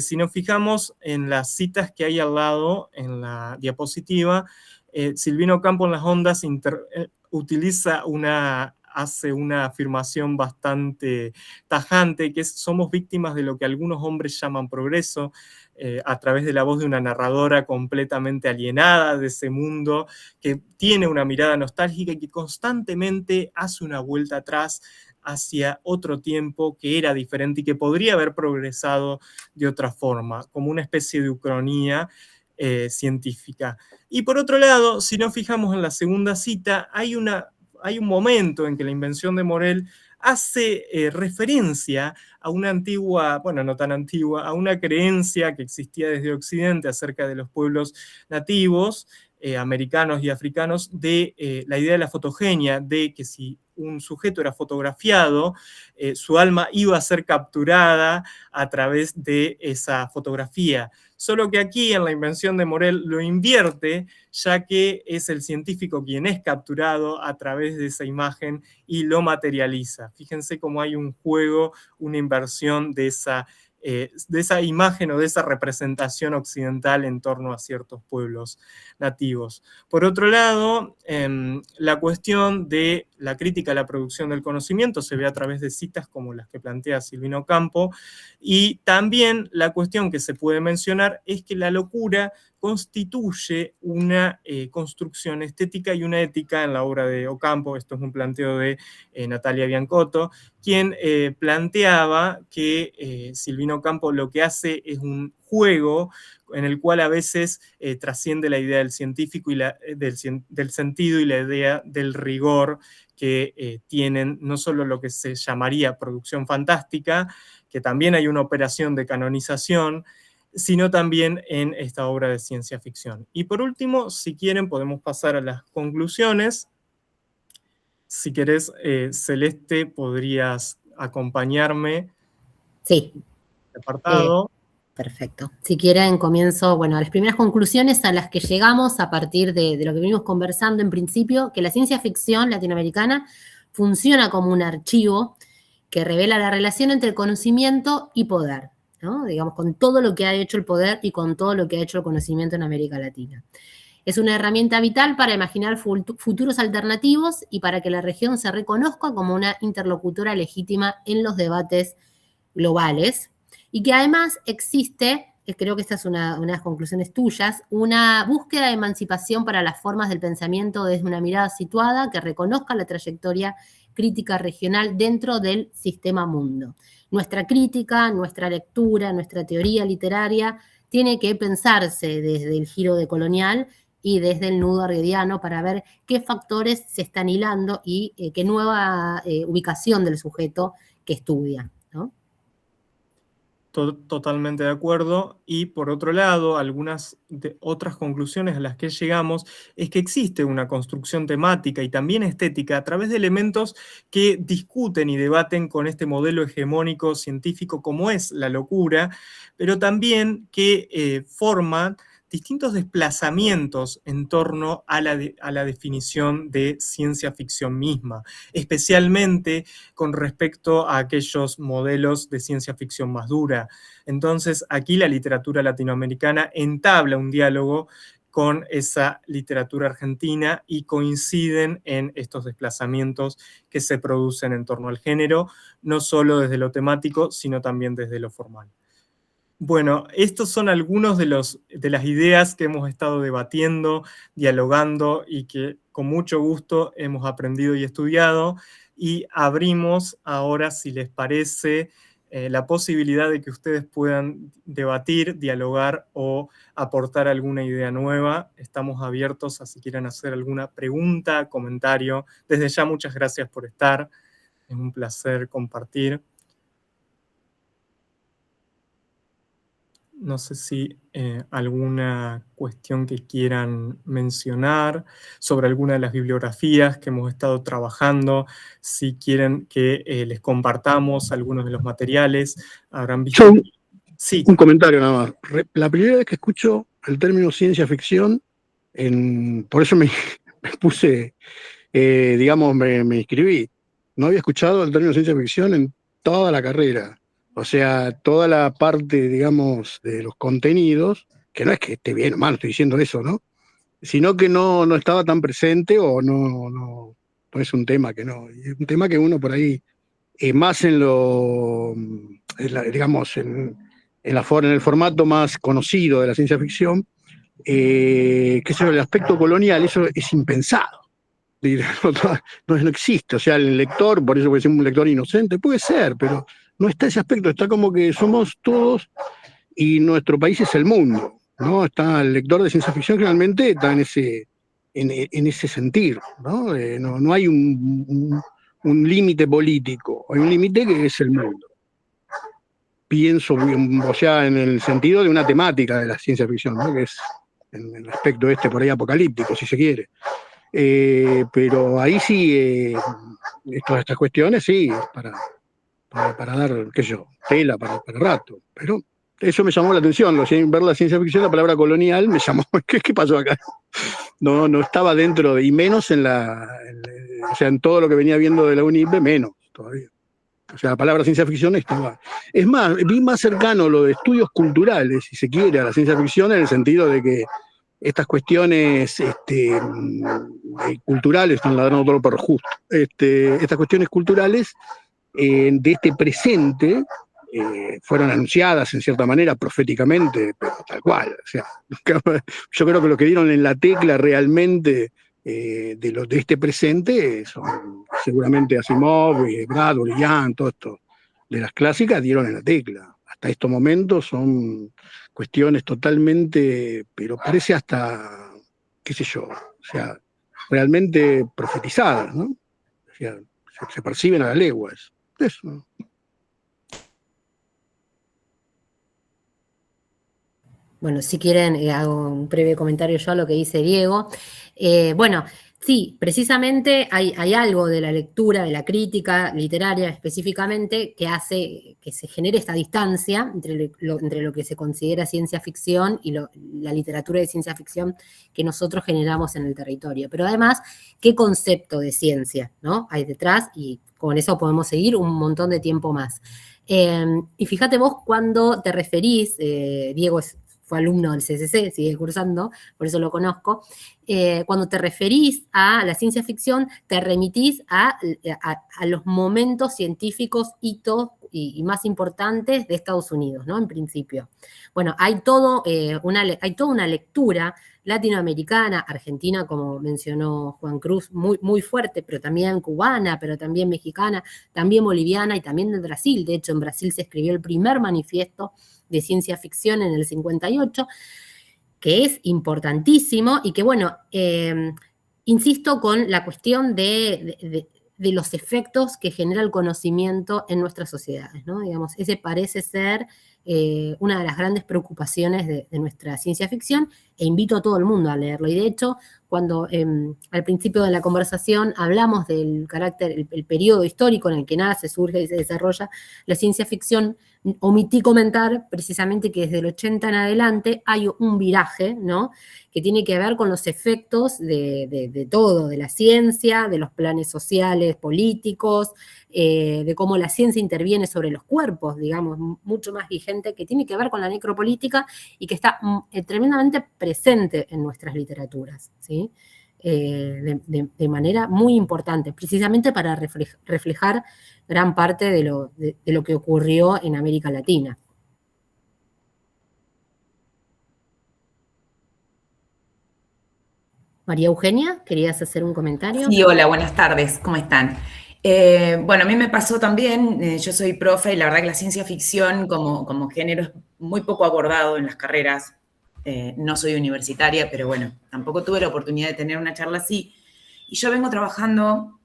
Si nos fijamos en las citas que hay al lado en la diapositiva, Silvino Campo en las ondas hace una afirmación bastante tajante, que es: somos víctimas de lo que algunos hombres llaman progreso, a través de la voz de una narradora completamente alienada de ese mundo, que tiene una mirada nostálgica y que constantemente hace una vuelta atrás hacia otro tiempo que era diferente y que podría haber progresado de otra forma, como una especie de ucronía científica. Y por otro lado, si nos fijamos en la segunda cita, hay un momento en que La invención de Morel hace referencia a una antigua, bueno, no tan antigua, a una creencia que existía desde Occidente acerca de los pueblos nativos, americanos y africanos, de la idea de la fotogenia, de que si un sujeto era fotografiado, su alma iba a ser capturada a través de esa fotografía. Solo que aquí en La invención de Morel lo invierte, ya que es el científico quien es capturado a través de esa imagen y lo materializa. Fíjense cómo hay un juego, una inversión de esa imagen o de esa representación occidental en torno a ciertos pueblos nativos. Por otro lado, la cuestión de la crítica a la producción del conocimiento se ve a través de citas como las que plantea Silvino Campo, y también la cuestión que se puede mencionar es que la locura constituye una construcción estética y una ética en la obra de Ocampo. Esto es un planteo de Natalia Biancotto, quien planteaba que Silvino Campo lo que hace es un juego en el cual a veces trasciende la idea del científico y del sentido y la idea del rigor que tienen no solo lo que se llamaría producción fantástica, que también hay una operación de canonización, sino también en esta obra de ciencia ficción. Y por último, si quieren, podemos pasar a las conclusiones. Si querés, Celeste, podrías acompañarme. Sí. Apartado. Perfecto. Si quieren, comienzo, bueno, a las primeras conclusiones a las que llegamos a partir de lo que venimos conversando en principio, que la ciencia ficción latinoamericana funciona como un archivo que revela la relación entre el conocimiento y poder, ¿no? Digamos, con todo lo que ha hecho el poder y con todo lo que ha hecho el conocimiento en América Latina. Es una herramienta vital para imaginar futuros alternativos y para que la región se reconozca como una interlocutora legítima en los debates globales, y que además existe, creo que esta es una de las conclusiones tuyas, una búsqueda de emancipación para las formas del pensamiento desde una mirada situada que reconozca la trayectoria crítica regional dentro del sistema mundo. Nuestra crítica, nuestra lectura, nuestra teoría literaria tiene que pensarse desde el giro decolonial y desde el nudo arguediano para ver qué factores se están hilando y qué nueva ubicación del sujeto que estudia, ¿no? Totalmente de acuerdo. Y por otro lado, algunas otras conclusiones a las que llegamos es que existe una construcción temática y también estética a través de elementos que discuten y debaten con este modelo hegemónico científico como es la locura, pero también que forman distintos desplazamientos en torno a la definición de ciencia ficción misma, especialmente con respecto a aquellos modelos de ciencia ficción más dura. Entonces, aquí la literatura latinoamericana entabla un diálogo con esa literatura argentina y coinciden en estos desplazamientos que se producen en torno al género, no solo desde lo temático, sino también desde lo formal. Bueno, estos son algunos de las ideas que hemos estado debatiendo, dialogando y que con mucho gusto hemos aprendido y estudiado. Y abrimos ahora, si les parece, la posibilidad de que ustedes puedan debatir, dialogar o aportar alguna idea nueva. Estamos abiertos a si quieren hacer alguna pregunta, comentario. Desde ya, muchas gracias por estar. Es un placer compartir. No sé si alguna cuestión que quieran mencionar sobre alguna de las bibliografías que hemos estado trabajando, si quieren que les compartamos algunos de los materiales. Habrán visto. Yo, sí. Un comentario nada más. La primera vez que escucho el término ciencia ficción, por eso me puse, digamos, me inscribí. No había escuchado el término ciencia ficción en toda la carrera. O sea, toda la parte, digamos, de los contenidos, que no es que esté bien o mal, estoy diciendo eso, ¿no? Sino que no estaba tan presente o no es un tema que no. Es un tema que uno por ahí, más en digamos, en el formato más conocido de la ciencia ficción, que es el aspecto colonial, eso es impensado. No existe. O sea, el lector, por eso puede ser un lector inocente, puede ser, pero no está ese aspecto, está como que somos todos y nuestro país es el mundo, ¿no? Está el lector de ciencia ficción generalmente está en ese sentir, ¿no? No hay un límite político, hay un límite que es el mundo. Pienso, o sea, en el sentido de una temática de la ciencia ficción, ¿no? Que es en el aspecto por ahí apocalíptico, si se quiere. Pero ahí sí, todas estas cuestiones, sí, para dar, qué sé yo, tela para rato. Pero eso me llamó la atención, ver la ciencia ficción, la palabra colonial me llamó, ¿qué pasó acá? No estaba dentro, y menos o sea, en todo lo que venía viendo de la UNIPE, menos todavía. O sea, la palabra ciencia ficción estaba. Es más, vi más cercano lo de estudios culturales, si se quiere, a la ciencia ficción, en el sentido de que estas cuestiones culturales, están ladrando todo por justo, estas cuestiones culturales de este presente fueron anunciadas en cierta manera proféticamente, pero tal cual. O sea, yo creo que lo que dieron en la tecla realmente de este presente son seguramente Asimov, Bradbury, Young, todo esto de las clásicas dieron en la tecla. Hasta estos momentos son cuestiones totalmente, pero parece hasta, qué sé yo, o sea, realmente profetizadas, ¿no? O sea, se perciben a la legua eso. Bueno, si quieren, hago un breve comentario yo a lo que dice Diego. Bueno, sí, precisamente hay algo de la lectura, de la crítica literaria específicamente, que hace que se genere esta distancia entre lo que se considera ciencia ficción y la literatura de ciencia ficción que nosotros generamos en el territorio. Pero además, ¿qué concepto de ciencia, ¿no? hay detrás? Y con eso podemos seguir un montón de tiempo más. Y fíjate vos cuando te referís, Diego fue alumno del CCC, sigue cursando, por eso lo conozco, cuando te referís a la ciencia ficción, te remitís a los momentos científicos, hitos y más importantes de Estados Unidos, ¿no? En principio. Bueno, hay toda una lectura latinoamericana, argentina, como mencionó Juan Cruz, muy, muy fuerte, pero también cubana, pero también mexicana, también boliviana y también de Brasil. De hecho, en Brasil se escribió el primer manifiesto de ciencia ficción en el 58, que es importantísimo y que, bueno, insisto con la cuestión de los efectos que genera el conocimiento en nuestras sociedades, ¿no? Digamos, ese parece ser una de las grandes preocupaciones de nuestra ciencia ficción, e invito a todo el mundo a leerlo. Y de hecho, cuando al principio de la conversación hablamos del carácter, el periodo histórico en el que nace, surge y se desarrolla la ciencia ficción, omití comentar precisamente que desde el 80 en adelante hay un viraje, ¿no?, que tiene que ver con los efectos de todo, de la ciencia, de los planes sociales, políticos, de cómo la ciencia interviene sobre los cuerpos, digamos, mucho más vigente, que tiene que ver con la necropolítica y que está tremendamente presente en nuestras literaturas, ¿sí? De manera muy importante, precisamente para reflejar gran parte de lo que ocurrió en América Latina. María Eugenia, ¿querías hacer un comentario? Sí, hola, buenas tardes, ¿cómo están? Bueno, a mí me pasó también, yo soy profe y la verdad que la ciencia ficción como género es muy poco abordado en las carreras. No soy universitaria, pero bueno, tampoco tuve la oportunidad de tener una charla así. Y yo vengo trabajando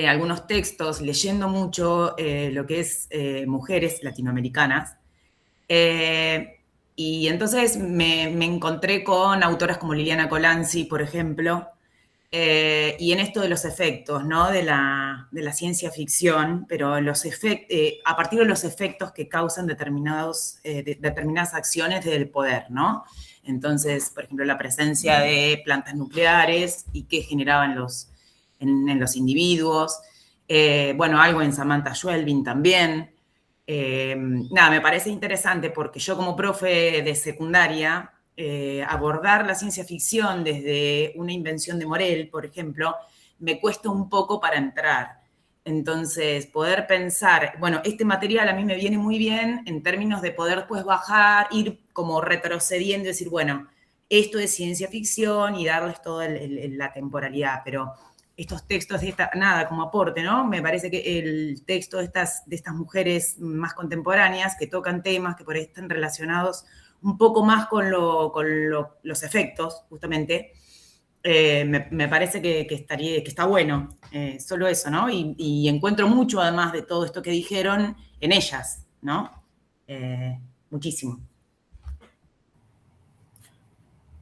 algunos textos, leyendo mucho lo que es mujeres latinoamericanas. Y entonces me encontré con autoras como Liliana Colanzi, por ejemplo, y en esto de los efectos, ¿no?, de la ciencia ficción, pero a partir de los efectos que causan determinadas acciones del poder, ¿no? Entonces, por ejemplo, la presencia de plantas nucleares y qué generaban en los individuos. Bueno, algo en Samantha Schweblin también. Nada, me parece interesante porque yo como profe de secundaria, abordar la ciencia ficción desde una invención de Morel, por ejemplo, me cuesta un poco para entrar. Entonces, poder pensar, bueno, este material a mí me viene muy bien en términos de poder pues bajar, ir como retrocediendo y decir, bueno, esto es ciencia ficción y darles toda la temporalidad, pero estos textos nada, como aporte, ¿no? Me parece que el texto de estas mujeres más contemporáneas que tocan temas que por ahí están relacionados un poco más con los efectos, justamente, me parece que está bueno, solo eso, ¿no? Y encuentro mucho, además de todo esto que dijeron, en ellas, ¿no? Muchísimo.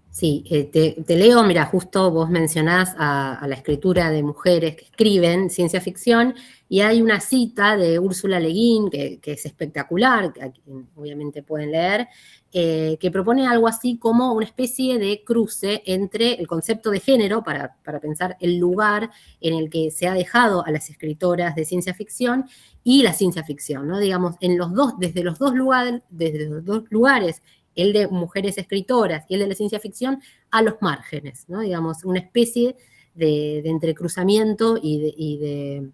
Sí, te leo, mira, justo vos mencionás a la escritura de mujeres que escriben ciencia ficción, y hay una cita de Úrsula Le Guin, que es espectacular, que obviamente pueden leer, que propone algo así como una especie de cruce entre el concepto de género, para pensar el lugar en el que se ha dejado a las escritoras de ciencia ficción, y la ciencia ficción, ¿no? Digamos, desde los dos lugares, el de mujeres escritoras y el de la ciencia ficción, a los márgenes, ¿no? Digamos, una especie de entrecruzamiento y de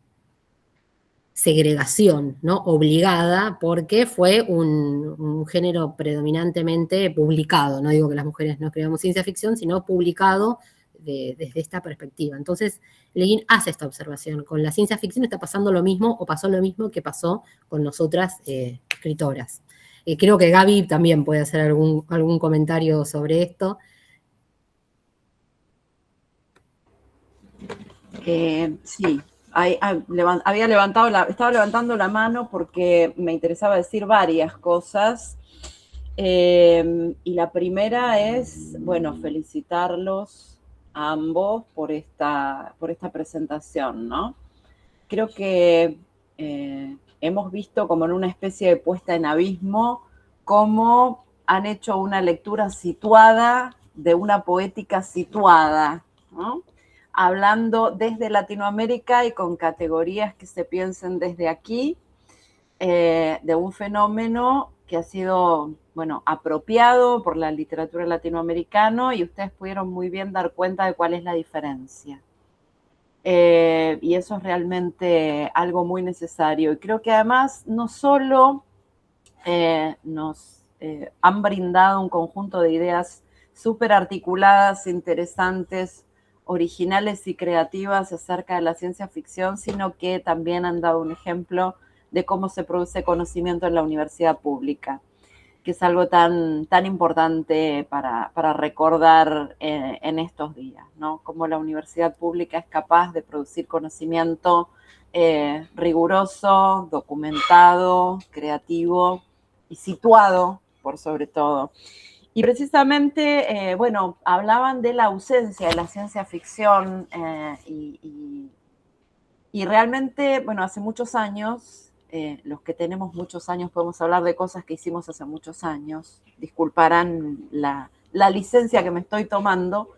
segregación, ¿no?, obligada, porque fue un género predominantemente publicado. No digo que las mujeres no escribamos ciencia ficción, sino publicado desde esta perspectiva. Entonces, Le Guin hace esta observación. Con la ciencia ficción está pasando lo mismo, o pasó lo mismo que pasó con nosotras escritoras. Creo que Gaby también puede hacer algún comentario sobre esto. Sí, estaba levantando la mano porque me interesaba decir varias cosas. Y la primera es, bueno, felicitarlos a ambos por esta presentación, ¿no? Creo que hemos visto como en una especie de puesta en abismo cómo han hecho una lectura situada de una poética situada, ¿no? Hablando desde Latinoamérica y con categorías que se piensen desde aquí, de un fenómeno que ha sido, bueno, apropiado por la literatura latinoamericana, y ustedes pudieron muy bien dar cuenta de cuál es la diferencia. Y eso es realmente algo muy necesario. Y creo que además no solo nos han brindado un conjunto de ideas súper articuladas, interesantes, originales y creativas acerca de la ciencia ficción, sino que también han dado un ejemplo de cómo se produce conocimiento en la universidad pública, que es algo tan importante para recordar en estos días, ¿no? Cómo la universidad pública es capaz de producir conocimiento riguroso, documentado, creativo y situado, por sobre todo. Y precisamente, bueno, hablaban de la ausencia de la ciencia ficción y realmente, bueno, hace muchos años, los que tenemos muchos años podemos hablar de cosas que hicimos hace muchos años. Disculparán la licencia que me estoy tomando.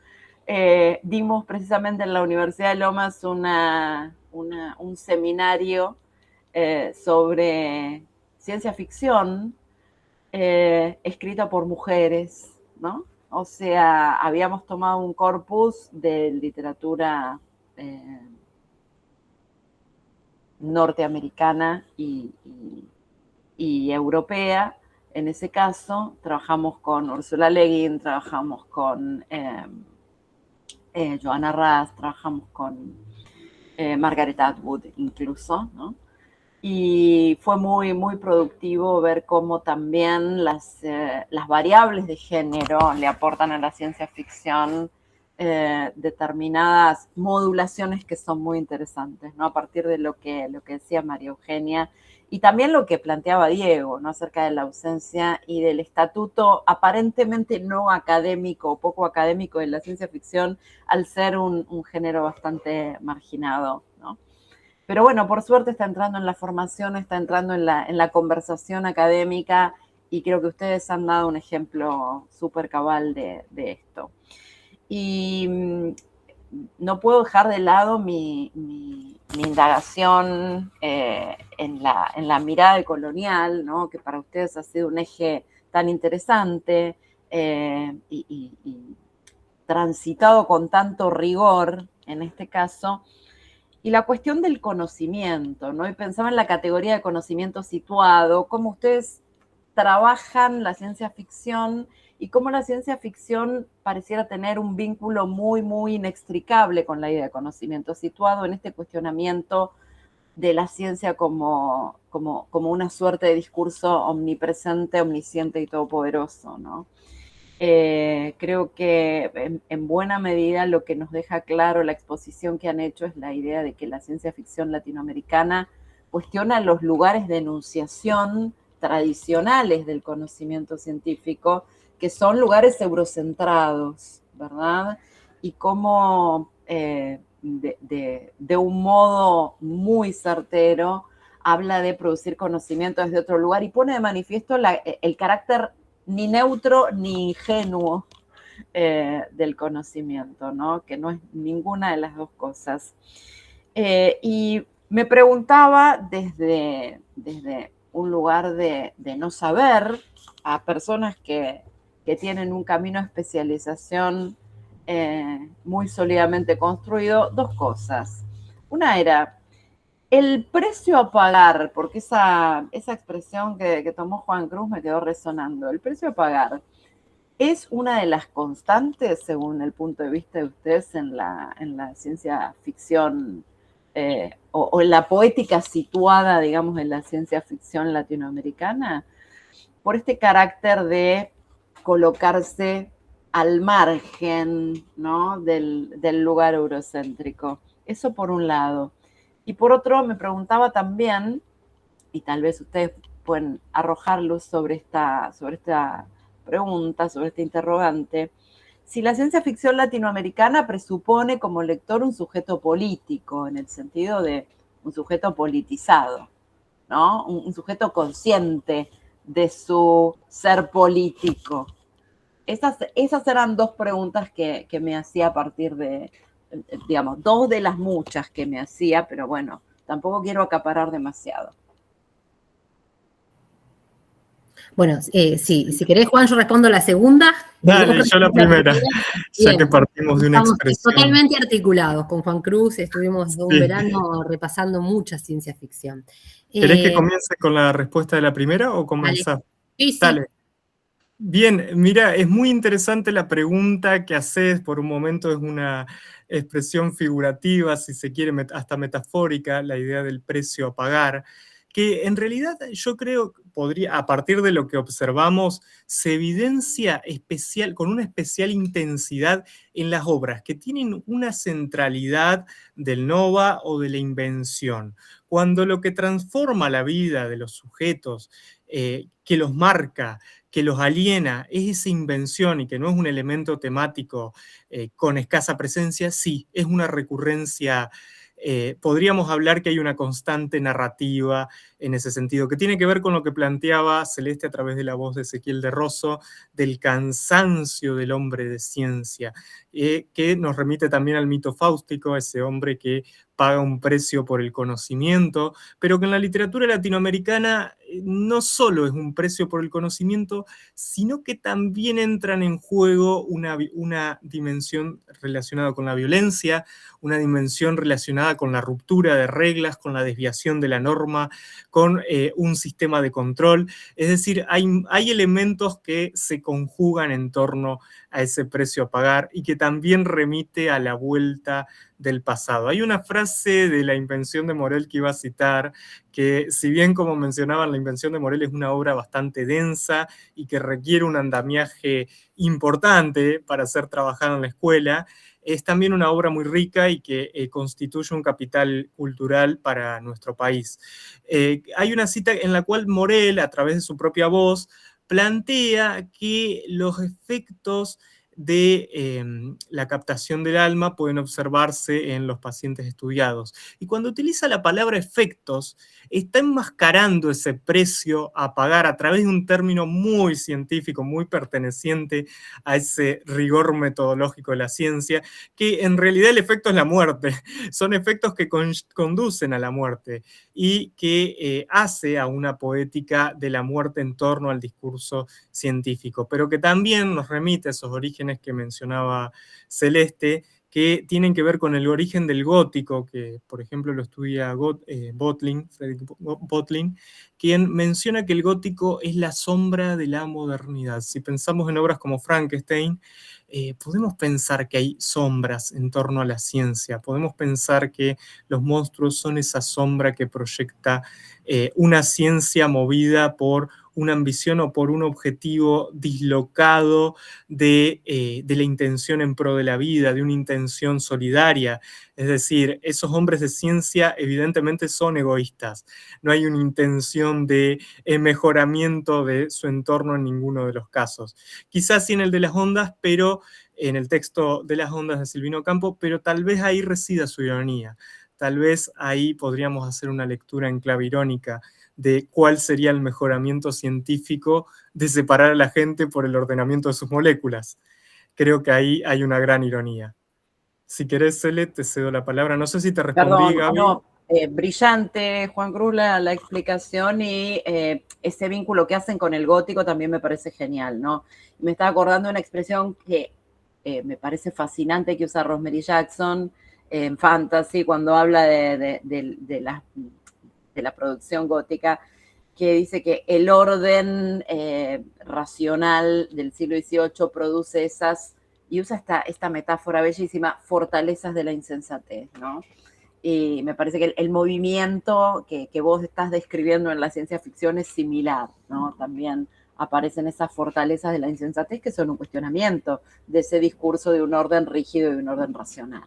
Dimos precisamente en la Universidad de Lomas un seminario sobre ciencia ficción escrita por mujeres, ¿no? O sea, habíamos tomado un corpus de literatura norteamericana y europea. En ese caso, trabajamos con Ursula Le Guin, trabajamos con Joanna Russ, trabajamos con Margaret Atwood incluso, ¿no? Y fue muy productivo ver cómo también las variables de género le aportan a la ciencia ficción determinadas modulaciones que son muy interesantes, ¿no? A partir de lo que decía María Eugenia y también lo que planteaba Diego, ¿no? Acerca de la ausencia y del estatuto aparentemente no académico o poco académico de la ciencia ficción al ser un género bastante marginado, ¿no? Pero bueno, por suerte está entrando en la formación, está entrando en la conversación académica y creo que ustedes han dado un ejemplo súper cabal de esto. Y no puedo dejar de lado mi indagación en la mirada colonial, ¿no? Que para ustedes ha sido un eje tan interesante y transitado con tanto rigor en este caso. Y la cuestión del conocimiento, ¿no? Y pensaba en la categoría de conocimiento situado, cómo ustedes trabajan la ciencia ficción y cómo la ciencia ficción pareciera tener un vínculo muy inextricable con la idea de conocimiento situado en este cuestionamiento de la ciencia como una suerte de discurso omnipresente, omnisciente y todopoderoso, ¿no? Creo que en buena medida lo que nos deja claro la exposición que han hecho es la idea de que la ciencia ficción latinoamericana cuestiona los lugares de enunciación tradicionales del conocimiento científico, que son lugares eurocentrados, ¿verdad? Y cómo de un modo muy certero habla de producir conocimiento desde otro lugar y pone de manifiesto el carácter ni neutro ni ingenuo del conocimiento, ¿no? Que no es ninguna de las dos cosas. Y me preguntaba desde un lugar de no saber a personas que tienen un camino de especialización muy sólidamente construido, dos cosas. Una era el precio a pagar, porque esa expresión que tomó Juan Cruz me quedó resonando. El precio a pagar es una de las constantes, según el punto de vista de ustedes, en la ciencia ficción o en la poética situada, digamos, en la ciencia ficción latinoamericana, por este carácter de colocarse al margen, ¿no? del lugar eurocéntrico. Eso por un lado. Y por otro, me preguntaba también, y tal vez ustedes pueden arrojar luz sobre esta pregunta, sobre este interrogante, si la ciencia ficción latinoamericana presupone como lector un sujeto político, en el sentido de un sujeto politizado, ¿no? Un sujeto consciente de su ser político. Esas eran dos preguntas que me hacía a partir de, digamos, dos de las muchas que me hacía, pero bueno, tampoco quiero acaparar demasiado. Bueno, sí, si querés, Juan, yo respondo la segunda Dale, yo la primera, ya que partimos de una Estamos expresión. totalmente articulados con Juan Cruz, estuvimos un Sí. verano repasando mucha ciencia ficción. ¿Querés que comience con la respuesta de la primera o comenzás? Sí, sí. Dale. Bien, mira, es muy interesante la pregunta que haces. Por un momento es una expresión figurativa, si se quiere, hasta metafórica, la idea del precio a pagar, que en realidad yo creo que podría, a partir de lo que observamos, se evidencia con una especial intensidad en las obras que tienen una centralidad del nova o de la invención. Cuando lo que transforma la vida de los sujetos, que los marca, que los aliena, es esa invención y que no es un elemento temático con escasa presencia, sí, es una recurrencia. Podríamos hablar que hay una constante narrativa en ese sentido, que tiene que ver con lo que planteaba Celeste a través de la voz de Ezequiel de Rosso, del cansancio del hombre de ciencia, que nos remite también al mito fáustico, ese hombre que paga un precio por el conocimiento, pero que en la literatura latinoamericana no solo es un precio por el conocimiento, sino que también entran en juego una dimensión relacionada con la violencia, una dimensión relacionada con la ruptura de reglas, con la desviación de la norma, con un sistema de control. Es decir, hay elementos que se conjugan en torno a ese precio a pagar y que también remite a la vuelta del pasado. Hay una frase de La invención de Morel que iba a citar, que si bien, como mencionaban, La invención de Morel es una obra bastante densa y que requiere un andamiaje importante para ser trabajada en la escuela, es también una obra muy rica y que constituye un capital cultural para nuestro país. Hay una cita en la cual Morel, a través de su propia voz, plantea que los efectos de la captación del alma pueden observarse en los pacientes estudiados. Y cuando utiliza la palabra efectos, está enmascarando ese precio a pagar a través de un término muy científico, muy perteneciente a ese rigor metodológico de la ciencia, que en realidad el efecto es la muerte. Son efectos que conducen a la muerte y que hace a una poética de la muerte en torno al discurso científico, pero que también nos remite a esos orígenes que mencionaba Celeste, que tienen que ver con el origen del gótico, que por ejemplo lo estudia Frederick Botlin, quien menciona que el gótico es la sombra de la modernidad. Si pensamos en obras como Frankenstein, podemos pensar que hay sombras en torno a la ciencia, podemos pensar que los monstruos son esa sombra que proyecta una ciencia movida por una ambición o por un objetivo dislocado de la intención en pro de la vida, de una intención solidaria. Es decir, esos hombres de ciencia evidentemente son egoístas. No hay una intención de mejoramiento de su entorno en ninguno de los casos. Quizás sí en el de las ondas, pero en el texto de las ondas de Silvino Campo, pero tal vez ahí resida su ironía. Tal vez ahí podríamos hacer una lectura en clave irónica de cuál sería el mejoramiento científico de separar a la gente por el ordenamiento de sus moléculas. Creo que ahí hay una gran ironía. Si querés, Cele, te cedo la palabra. No sé si te respondí, Gaby. No, brillante, Juan Cruz, la explicación y ese vínculo que hacen con el gótico también me parece genial, ¿no? Me estaba acordando de una expresión que me parece fascinante que usa Rosemary Jackson en Fantasy cuando habla de la producción gótica, que dice que el orden racional del siglo XVIII produce esas, y usa esta metáfora bellísima, fortalezas de la insensatez, ¿no? Y me parece que el movimiento que vos estás describiendo en la ciencia ficción es similar, ¿no? También aparecen esas fortalezas de la insensatez que son un cuestionamiento de ese discurso de un orden rígido y de un orden racional.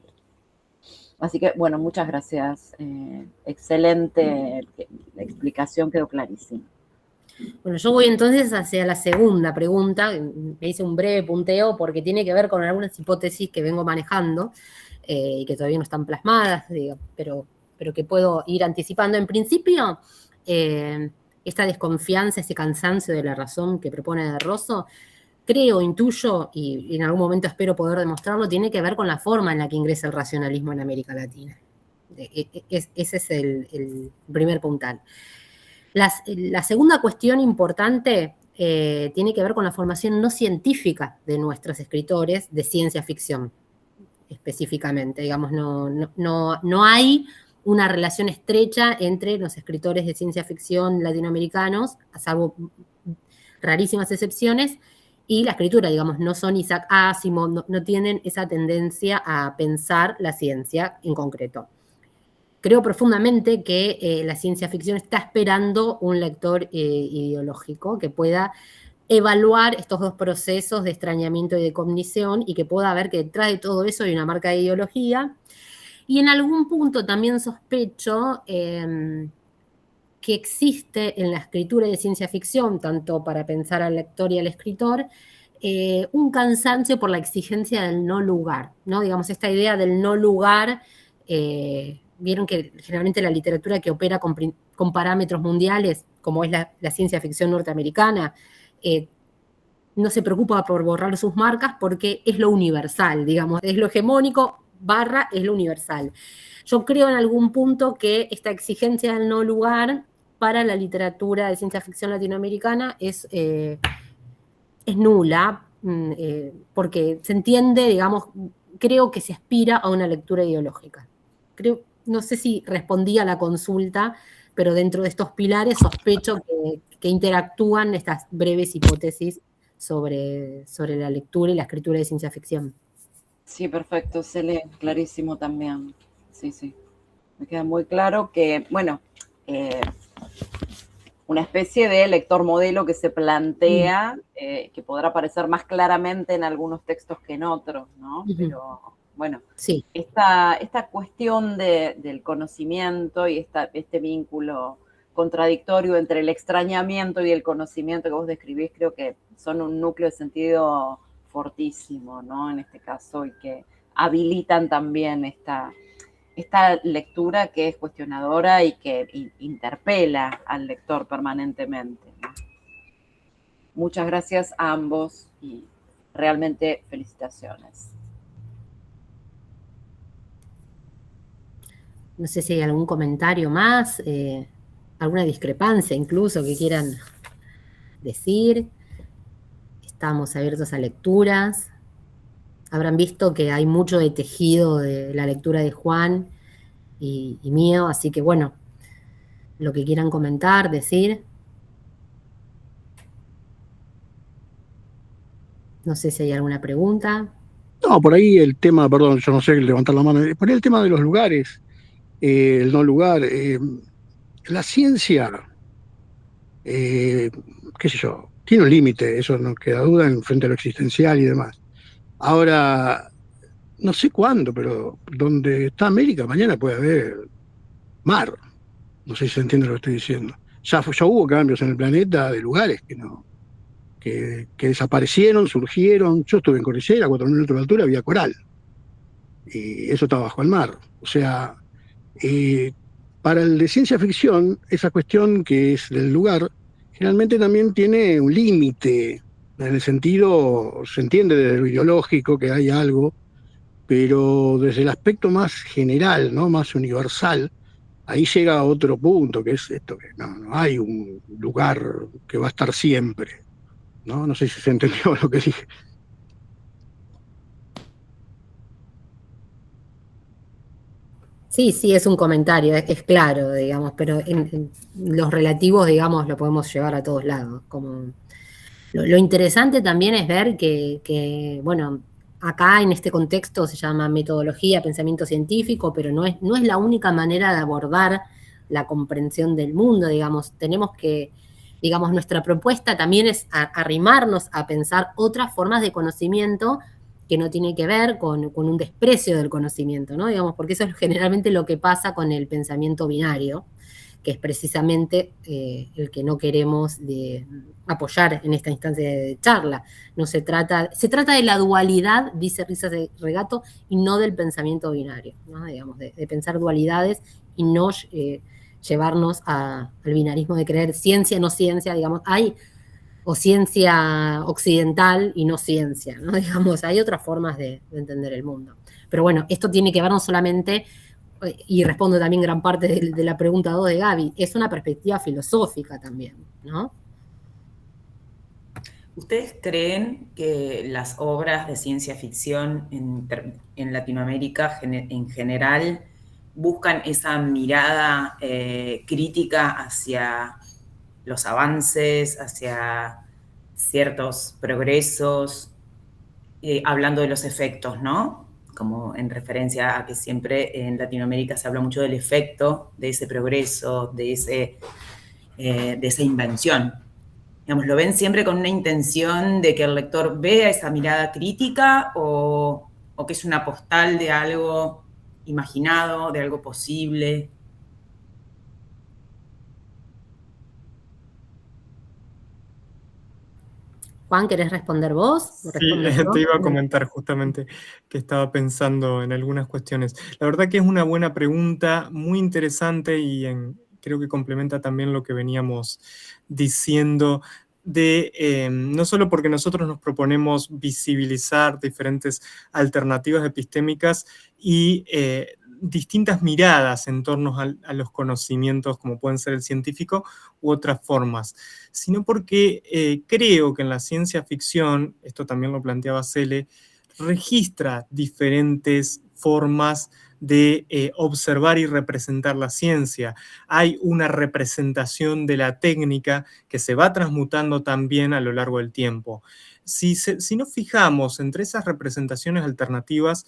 Así que, bueno, muchas gracias. Excelente, la explicación quedó clarísima. Bueno, yo voy entonces hacia la segunda pregunta. Me hice un breve punteo porque tiene que ver con algunas hipótesis que vengo manejando y que todavía no están plasmadas, digo, pero que puedo ir anticipando. En principio, esta desconfianza, ese cansancio de la razón que propone De Rosso, creo, intuyo, y en algún momento espero poder demostrarlo, tiene que ver con la forma en la que ingresa el racionalismo en América Latina. Ese es el primer puntal. La segunda cuestión importante tiene que ver con la formación no científica de nuestros escritores de ciencia ficción, específicamente. Digamos, no hay una relación estrecha entre los escritores de ciencia ficción latinoamericanos, salvo rarísimas excepciones, y la escritura. Digamos, no son Isaac Asimov, no tienen esa tendencia a pensar la ciencia en concreto. Creo profundamente que la ciencia ficción está esperando un lector ideológico que pueda evaluar estos dos procesos de extrañamiento y de cognición, y que pueda ver que detrás de todo eso hay una marca de ideología. Y en algún punto también sospecho que existe en la escritura de ciencia ficción, tanto para pensar al lector y al escritor, un cansancio por la exigencia del no lugar, ¿no? Digamos, esta idea del no lugar, vieron que generalmente la literatura que opera con parámetros mundiales, como es la ciencia ficción norteamericana, no se preocupa por borrar sus marcas porque es lo universal, digamos, es lo hegemónico / es lo universal. Yo creo en algún punto que esta exigencia del no lugar para la literatura de ciencia ficción latinoamericana es nula, porque se entiende, digamos, creo que se aspira a una lectura ideológica. No sé si respondí a la consulta, pero dentro de estos pilares sospecho que interactúan estas breves hipótesis sobre la lectura y la escritura de ciencia ficción. Sí, perfecto, Cele, clarísimo también. Sí. Me queda muy claro que, bueno, una especie de lector modelo que se plantea, que podrá aparecer más claramente en algunos textos que en otros, ¿no? Pero, bueno, sí. Esta cuestión del conocimiento y este vínculo contradictorio entre el extrañamiento y el conocimiento que vos describís, creo que son un núcleo de sentido fortísimo, ¿no? En este caso, y que habilitan también esta lectura que es cuestionadora y que interpela al lector permanentemente, ¿no? Muchas gracias a ambos y realmente felicitaciones. No sé si hay algún comentario más, alguna discrepancia incluso que quieran decir. Estamos abiertos a lecturas. Habrán visto que hay mucho de tejido de la lectura de Juan y mío, así que bueno, lo que quieran comentar, decir. No sé si hay alguna pregunta. No, por ahí el tema, perdón, yo no sé levantar la mano, por ahí el tema de los lugares, el no lugar, la ciencia, qué sé yo, tiene un límite, eso no queda duda en frente a lo existencial y demás. Ahora, no sé cuándo, pero donde está América, mañana puede haber mar. No sé si se entiende lo que estoy diciendo. Ya hubo cambios en el planeta de lugares que desaparecieron, surgieron. Yo estuve en Cordillera, a 4.000 metros de altura había coral. Y eso estaba bajo el mar. O sea, para el de ciencia ficción, esa cuestión que es del lugar, generalmente también tiene un límite. En el sentido, se entiende desde lo ideológico que hay algo, pero desde el aspecto más general, ¿no? Más universal, ahí llega a otro punto, que es esto, que no hay un lugar que va a estar siempre, ¿no? No sé si se entendió lo que dije. Sí, es un comentario, es claro, digamos, pero en los relativos, digamos, lo podemos llevar a todos lados. Como lo interesante también es ver que, bueno, acá en este contexto se llama metodología, pensamiento científico, pero no es la única manera de abordar la comprensión del mundo, digamos. Tenemos que, digamos, nuestra propuesta también es arrimarnos a pensar otras formas de conocimiento que no tiene que ver con un desprecio del conocimiento, ¿no? Digamos, porque eso es generalmente lo que pasa con el pensamiento binario, que es precisamente el que no queremos apoyar en esta instancia de charla. No se trata de la dualidad, dice Risas de Regato, y no del pensamiento binario, ¿no? Digamos, de pensar dualidades y no llevarnos al binarismo de creer ciencia, no ciencia, digamos, o ciencia occidental y no ciencia, ¿no? Digamos, hay otras formas de entender el mundo. Pero bueno, esto tiene que ver no solamente, y respondo también gran parte de la pregunta 2 de Gaby, es una perspectiva filosófica también, ¿no? ¿Ustedes creen que las obras de ciencia ficción en Latinoamérica en general buscan esa mirada crítica hacia los avances, hacia ciertos progresos, hablando de los efectos, ¿no? Como en referencia a que siempre en Latinoamérica se habla mucho del efecto, de ese progreso, de esa invención. Digamos, ¿lo ven siempre con una intención de que el lector vea esa mirada crítica o que es una postal de algo imaginado, de algo posible? Juan, ¿querés responder vos? Sí, ¿Respondo yo? te iba a comentar justamente que estaba pensando en algunas cuestiones. La verdad que es una buena pregunta, muy interesante y creo que complementa también lo que veníamos diciendo no solo porque nosotros nos proponemos visibilizar diferentes alternativas epistémicas y distintas miradas en torno a los conocimientos, como pueden ser el científico u otras formas, sino porque creo que en la ciencia ficción, esto también lo planteaba Cele, registra diferentes formas de observar y representar la ciencia. Hay una representación de la técnica que se va transmutando también a lo largo del tiempo. Si nos fijamos entre esas representaciones alternativas,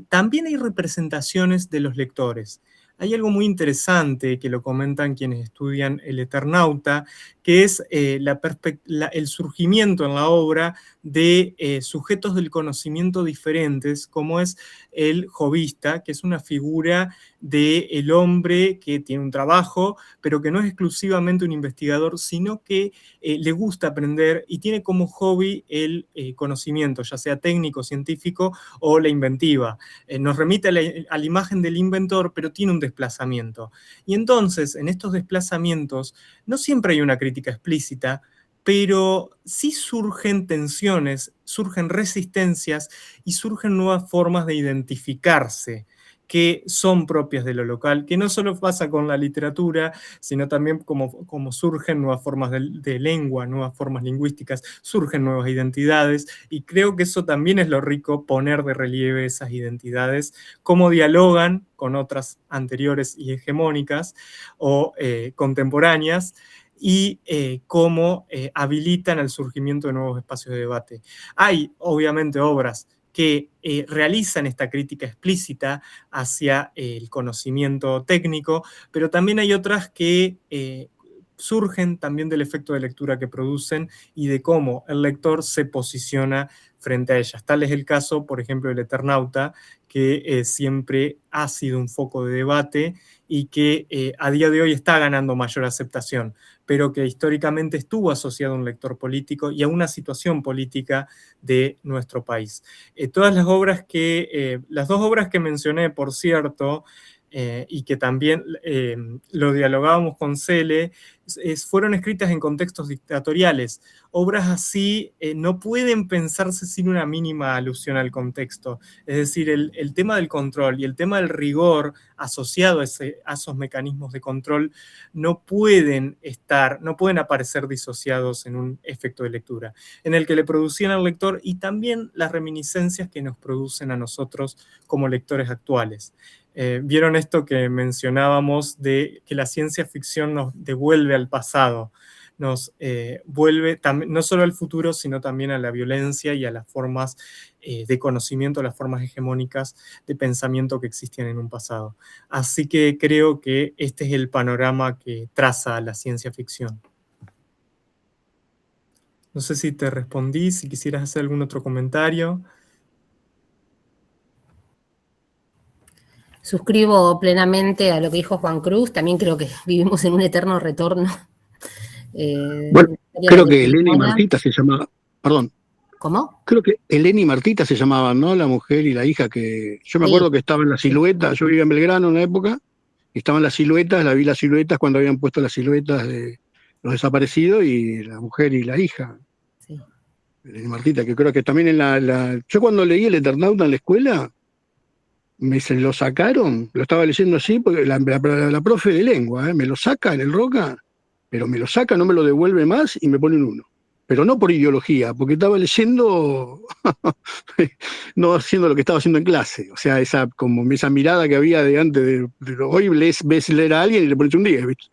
también hay representaciones de los lectores. Hay algo muy interesante que lo comentan quienes estudian El Eternauta, que es el surgimiento en la obra de sujetos del conocimiento diferentes, como es el jovista, que es una figura del hombre que tiene un trabajo, pero que no es exclusivamente un investigador, sino que le gusta aprender y tiene como hobby el conocimiento, ya sea técnico, científico o la inventiva. Nos remite a la imagen del inventor, pero tiene un desplazamiento. Y entonces, en estos desplazamientos, no siempre hay una crítica explícita, pero sí surgen tensiones, surgen resistencias y surgen nuevas formas de identificarse que son propias de lo local, que no solo pasa con la literatura, sino también como surgen nuevas formas de lengua, nuevas formas lingüísticas, surgen nuevas identidades, y creo que eso también es lo rico, poner de relieve esas identidades, cómo dialogan con otras anteriores y hegemónicas o contemporáneas, y cómo habilitan el surgimiento de nuevos espacios de debate. Hay, obviamente, obras que realizan esta crítica explícita hacia el conocimiento técnico, pero también hay otras que surgen también del efecto de lectura que producen y de cómo el lector se posiciona frente a ellas. Tal es el caso, por ejemplo, del Eternauta, que siempre ha sido un foco de debate y que a día de hoy está ganando mayor aceptación, pero que históricamente estuvo asociado a un lector político y a una situación política de nuestro país. Todas las obras las dos obras que mencioné, por cierto, y que también lo dialogábamos con Cele, fueron escritas en contextos dictatoriales. Obras así no pueden pensarse sin una mínima alusión al contexto. Es decir, el tema del control y el tema del rigor asociado a esos mecanismos de control no pueden aparecer disociados en un efecto de lectura, en el que le producían al lector y también las reminiscencias que nos producen a nosotros como lectores actuales. ¿Vieron esto que mencionábamos de que la ciencia ficción nos devuelve al pasado? Nos vuelve no solo al futuro, sino también a la violencia y a las formas de conocimiento, las formas hegemónicas de pensamiento que existían en un pasado. Así que creo que este es el panorama que traza la ciencia ficción. No sé si te respondí, si quisieras hacer algún otro comentario. Suscribo plenamente a lo que dijo Juan Cruz, también creo que vivimos en un eterno retorno. Bueno, creo que Elena y Martita se llamaba, perdón. ¿Cómo? Creo que Elena y Martita se llamaban, ¿no? La mujer y la hija, que yo me acuerdo que estaba en la silueta, yo vivía en Belgrano en una época, y estaban las siluetas, vi las siluetas cuando habían puesto las siluetas de los desaparecidos, y la mujer y la hija. Sí. Elena y Martita, que creo que también yo cuando leí El Eternauta en la escuela, se lo sacaron, lo estaba leyendo así, porque la profe de lengua, me lo saca en el Roca, pero me lo saca, no me lo devuelve más y me pone un 1. pero no por ideología, porque estaba leyendo, no haciendo lo que estaba haciendo en clase. O sea, esa mirada que había de antes de hoy ves leer a alguien y le pones un 10, ¿viste?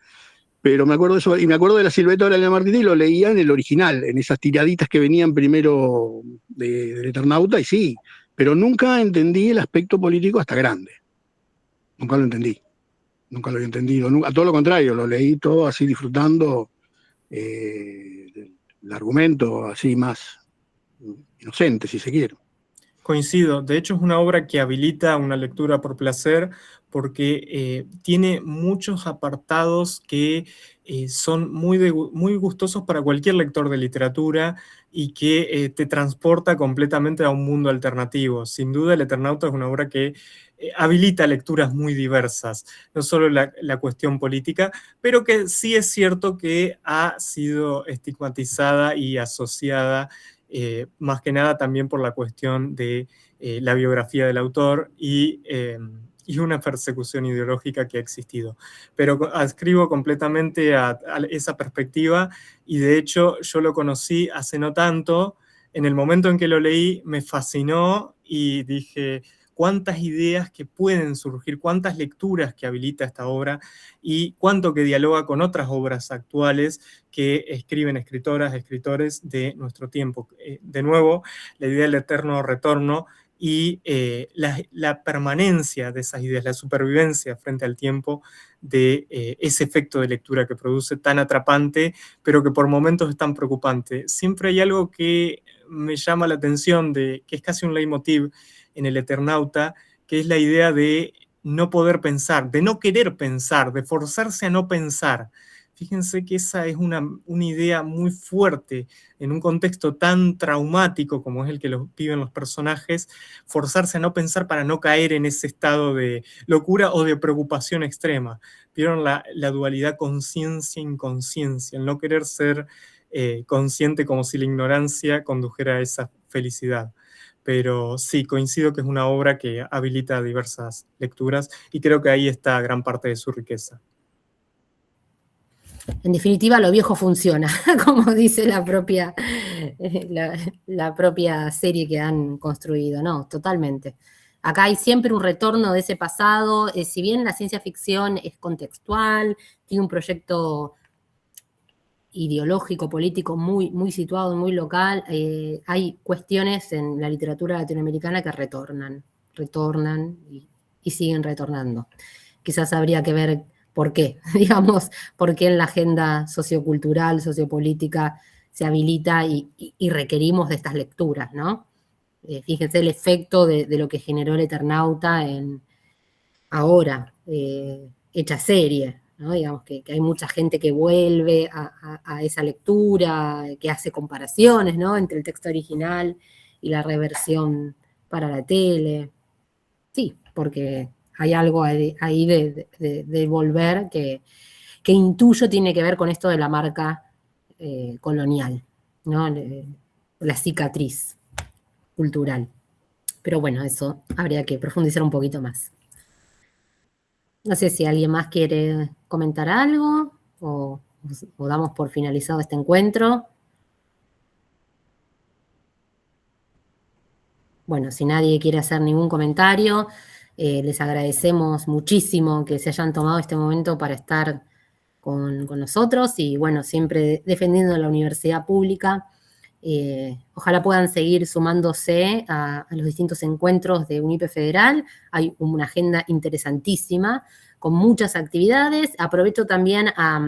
Pero me acuerdo de eso, y me acuerdo de La silueta de Aureliano Martínez, y lo leía en el original, en esas tiraditas que venían primero del Eternauta, y sí, pero nunca entendí el aspecto político hasta grande. Nunca lo entendí. Nunca lo había entendido. A todo lo contrario, lo leí todo así disfrutando el argumento así más inocente, si se quiere. Coincido, de hecho es una obra que habilita una lectura por placer porque tiene muchos apartados que son muy gustosos para cualquier lector de literatura y que te transporta completamente a un mundo alternativo. Sin duda, El Eternauta es una obra que habilita lecturas muy diversas, no solo la cuestión política, pero que sí es cierto que ha sido estigmatizada y asociada más que nada también por la cuestión de la biografía del autor y una persecución ideológica que ha existido. Pero adscribo completamente a esa perspectiva y de hecho yo lo conocí hace no tanto. En el momento en que lo leí me fascinó y dije cuántas ideas que pueden surgir, cuántas lecturas que habilita esta obra y cuánto que dialoga con otras obras actuales que escriben escritoras, escritores de nuestro tiempo. De nuevo, la idea del eterno retorno y la permanencia de esas ideas, la supervivencia frente al tiempo de ese efecto de lectura que produce tan atrapante, pero que por momentos es tan preocupante. Siempre hay algo que me llama la atención, que es casi un leitmotiv en El Eternauta, que es la idea de no poder pensar, de no querer pensar, de forzarse a no pensar. Fíjense que esa es una idea muy fuerte en un contexto tan traumático como es el que viven los personajes, forzarse a no pensar para no caer en ese estado de locura o de preocupación extrema. Vieron la dualidad conciencia-inconsciencia, el no querer ser consciente como si la ignorancia condujera a esa felicidad. Pero sí, coincido que es una obra que habilita diversas lecturas y creo que ahí está gran parte de su riqueza. En definitiva, lo viejo funciona, como dice la propia serie que han construido, ¿no? Totalmente. Acá hay siempre un retorno de ese pasado, si bien la ciencia ficción es contextual, tiene un proyecto ideológico, político muy, muy situado, muy local, hay cuestiones en la literatura latinoamericana que retornan y siguen retornando. Quizás habría que ver por qué, digamos, por qué en la agenda sociocultural, sociopolítica se habilita y requerimos de estas lecturas, ¿no? Fíjense el efecto de lo que generó El Eternauta ahora, hecha serie, ¿no? Digamos que hay mucha gente que vuelve a esa lectura, que hace comparaciones, ¿no? Entre el texto original y la reversión para la tele. Sí, porque hay algo ahí de volver que intuyo tiene que ver con esto de la marca colonial, ¿no? La cicatriz cultural. Pero bueno, eso habría que profundizar un poquito más. No sé si alguien más quiere comentar algo o damos por finalizado este encuentro. Bueno, si nadie quiere hacer ningún comentario, les agradecemos muchísimo que se hayan tomado este momento para estar con nosotros y bueno, siempre defendiendo la universidad pública. Ojalá puedan seguir sumándose a los distintos encuentros de UNIPE Federal. Hay una agenda interesantísima con muchas actividades. Aprovecho también a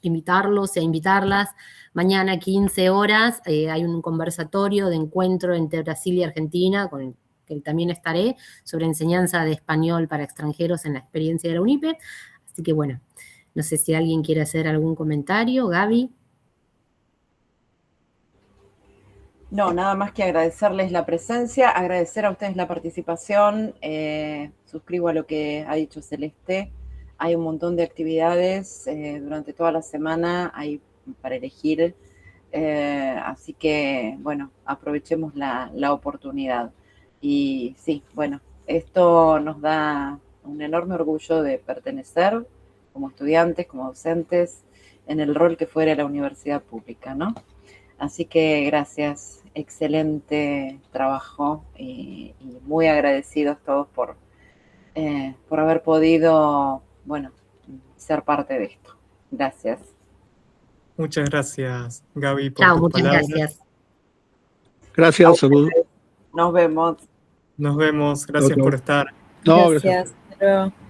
invitarlos y a invitarlas. Mañana, 15 horas, hay un conversatorio de encuentro entre Brasil y Argentina, con el que también estaré, sobre enseñanza de español para extranjeros en la experiencia de la UNIPE. Así que bueno, no sé si alguien quiere hacer algún comentario. Gaby. No, nada más que agradecerles la presencia, agradecer a ustedes la participación. Suscribo a lo que ha dicho Celeste. Hay un montón de actividades durante toda la semana, hay para elegir. Así que, bueno, aprovechemos la oportunidad. Y sí, bueno, esto nos da un enorme orgullo de pertenecer como estudiantes, como docentes, en el rol que fuera la universidad pública, ¿no? Así que gracias, excelente trabajo y muy agradecidos todos por haber podido, bueno, ser parte de esto. Gracias. Muchas gracias, Gaby, por Chao, tus muchas palabras. gracias. Gracias, saludos. Nos vemos. Nos vemos, gracias Chau, chau. por estar. No, gracias. Gracias. Hasta luego.